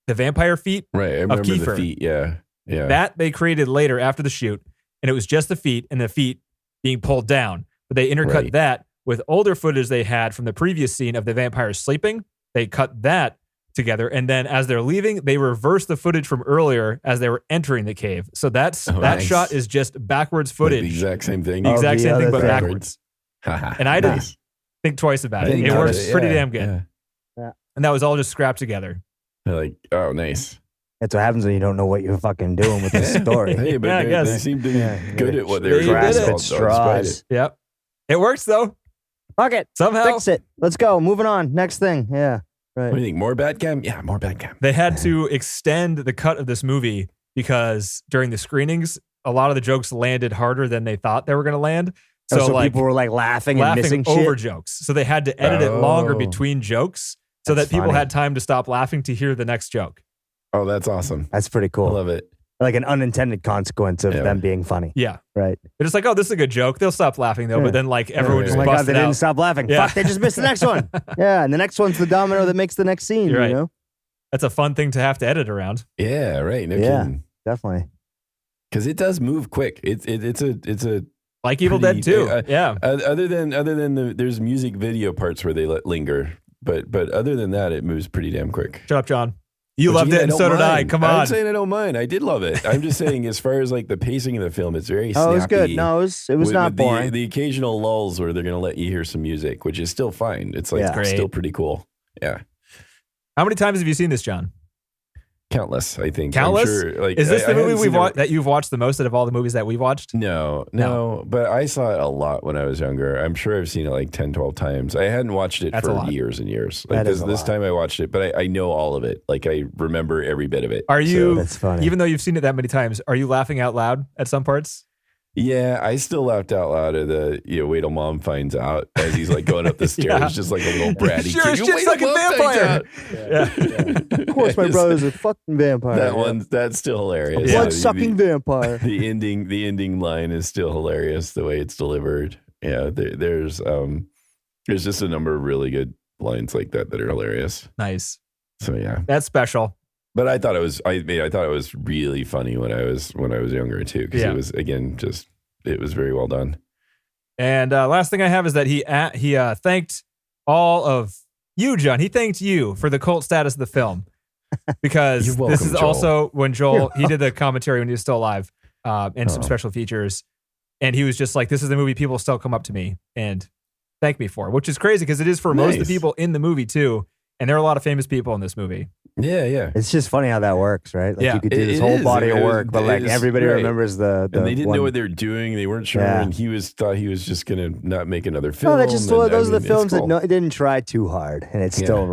the vampire feet Right. I remember Kiefer. the feet. Yeah. Yeah. That they created later after the shoot, and it was just the feet and the feet being pulled down. But they intercut Right. that with older footage they had from the previous scene of the vampires sleeping. They cut that together, and then as they're leaving, they reversed the footage from earlier as they were entering the cave. So that nice. shot is just backwards Like footage. the exact same thing. The exact the same thing, other but thing. backwards. And I didn't think twice about it. Think It about works pretty damn good. Yeah. And that was all just scrapped together. They're like, oh, nice. That's what happens when you don't know what you're fucking doing with this story. Hey, but Yeah, I they guess. seem to be Yeah. good at what They they're did doing. it. Despite Grasp at straws. Yep. It works though. Fuck it. Somehow. Fix it. Let's go. Moving on. Next thing. Yeah. What do Right. you think? More Batcam? Yeah, more Batcam. They had to extend the cut of this movie because during the screenings, a lot of the jokes landed harder than they thought they were going to land. So like people were like laughing and missing over shit. jokes. So they had to edit it longer Oh. between jokes so That's that people funny. had time to stop laughing to hear the next joke. Oh, that's awesome. That's pretty I cool. love it. Like an unintended consequence of Yeah. them being funny. Yeah. Right. They're just like, oh, this is a good joke. They'll stop laughing though. Yeah. But then like everyone Yeah. just Oh my God, busted they didn't out. stop laughing. Yeah. Fuck, they just missed the next one. Yeah, and the next one's the domino that makes the next scene, You're right. you know? That's a fun thing to have to edit around. Yeah, right. No Yeah. kidding. Definitely. Because it does move quick. It's a Like Evil Pretty- Dead 2. Yeah. other than there's music video parts where they let linger, but other than that, it moves pretty damn quick. Shut up, John. You Which, loved again, it, and don't so did I. mind. Come I'm on. saying I don't mind. I did love it. I'm just saying, as far as like the pacing of the film, it's very snappy. Oh, it was good. No, it was with not boring. The occasional lulls where they're going to let you hear some music, which is still fine. It's like Yeah. Great. still pretty cool. Yeah. How many times have you seen this, John? Countless, I think. Countless? I'm sure, like, Is this I the movie haven't seen it- that you've watched the most out of all the movies that we've watched? No, but I saw it a lot when I was younger. I'm sure I've seen it like 10, 12 times. I hadn't watched it That's a for lot. years and years. Like That is this, a this lot. time I watched it, but I know all of it. Like I remember every bit of it. Are you, That's funny. even though you've seen it that many times, are you laughing out loud at some parts? Yeah, I still laughed out loud at the wait till mom finds out as he's like going up the stairs, Yeah. just like a little bratty Sure, kid. it's just Wait like till a Mom finds vampire. out. Of course, my brother's a fucking vampire. That's still hilarious. Yeah. Blood-sucking vampire. The ending line is still hilarious the way it's delivered. Yeah, there's just a number of really good lines like that are hilarious. Nice. So yeah, That's special. but I thought it was really funny when I was younger too, because Yeah. it was again just it was very well done. And last thing I have is that he thanked all of you, John. He thanked you for the cult status of the film because You're welcome, this is Joel. also when Joel he did the commentary when he was still alive and some Oh. special features, and he was just like, "This is the movie people still come up to me and thank me for," which is crazy because it is for most of Nice. the people in the movie too, and there are a lot of famous people in this movie. Yeah. It's just funny how that works, right? Like Yeah. you could do It this whole is. body of It work, but like is, everybody right. remembers the And they didn't one. know what they were doing. They weren't sure, Yeah. and he thought he was just gonna not make another film. No, that just and, those are the it's films cool. that didn't try too hard, and it still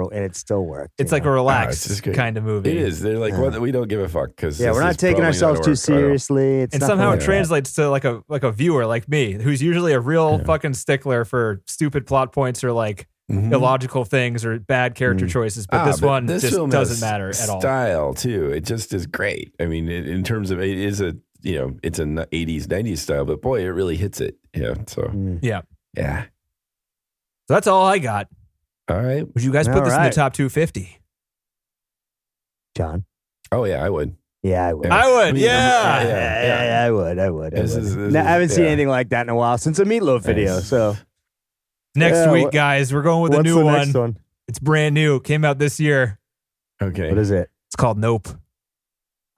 worked. It's you like know? a it's relaxed just great. kind of movie. It is. They're like, Yeah. well, we don't give a fuck because Yeah, we're not taking ourselves too seriously. It's And nothing somehow like it that. translates to like a viewer like me, who's usually a real fucking stickler for stupid plot points or like illogical things or bad character choices. But this one just doesn't matter at all. Style too. It just is great. I mean, in terms of it is a it's an 80s 90s style, but boy, it really hits it. Yeah. So Yeah. yeah. So that's all I got. All right. Would you guys put All this in the right. top 250? John. Oh yeah, I would. Yeah, I would. Yeah. I would. I mean, Yeah. Yeah, I would. I would. This is- No, I haven't seen yeah. anything like that in a while since a Meatloaf video. Nice. So Next Yeah, week, what- guys, we're going with a what's new the one. next one? It's brand new. Came out this year. Okay. What is it? It's called Nope.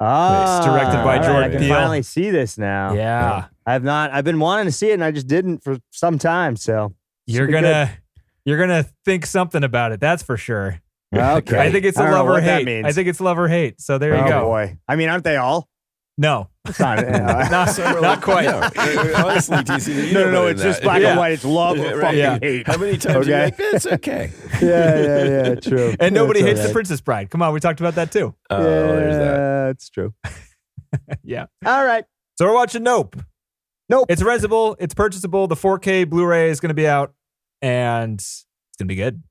Oh, It's directed by Jordan I can Peele. finally see this now. Yeah. I've not. I've been wanting to see it, and I just didn't for some time. So You're gonna think something about it. That's for sure. Okay. I think it's a I don't know love or what that hate. means. I think it's love or hate. So there you Oh go. boy. I mean, aren't they all? No, It's not, not quite. No. Honestly, TC, you no. know It's better just than black that. and white. It's love or fucking Yeah. hate. How many times Okay. are you like, it's okay. Yeah. True. And nobody That's hates all The Princess Bride. Come on, we talked about that too. Oh, there's that. It's true. Yeah. All right. So we're watching Nope. Nope. It's rentable. It's purchasable. The 4K Blu-ray is going to be out, and it's going to be good.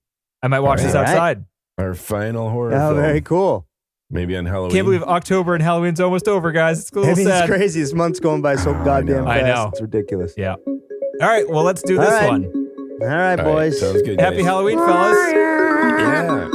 I might watch this All right. outside. Our final horror Oh, film. very cool. Maybe on Halloween. Can't believe October and Halloween's almost over, guys. It's a little It's sad. crazy. This month's going by so goddamn I fast. know. It's ridiculous. Yeah. All right. Well, let's do All this right. one. All right, All right, boys. sounds good. Happy guys. Halloween, fellas. Yeah.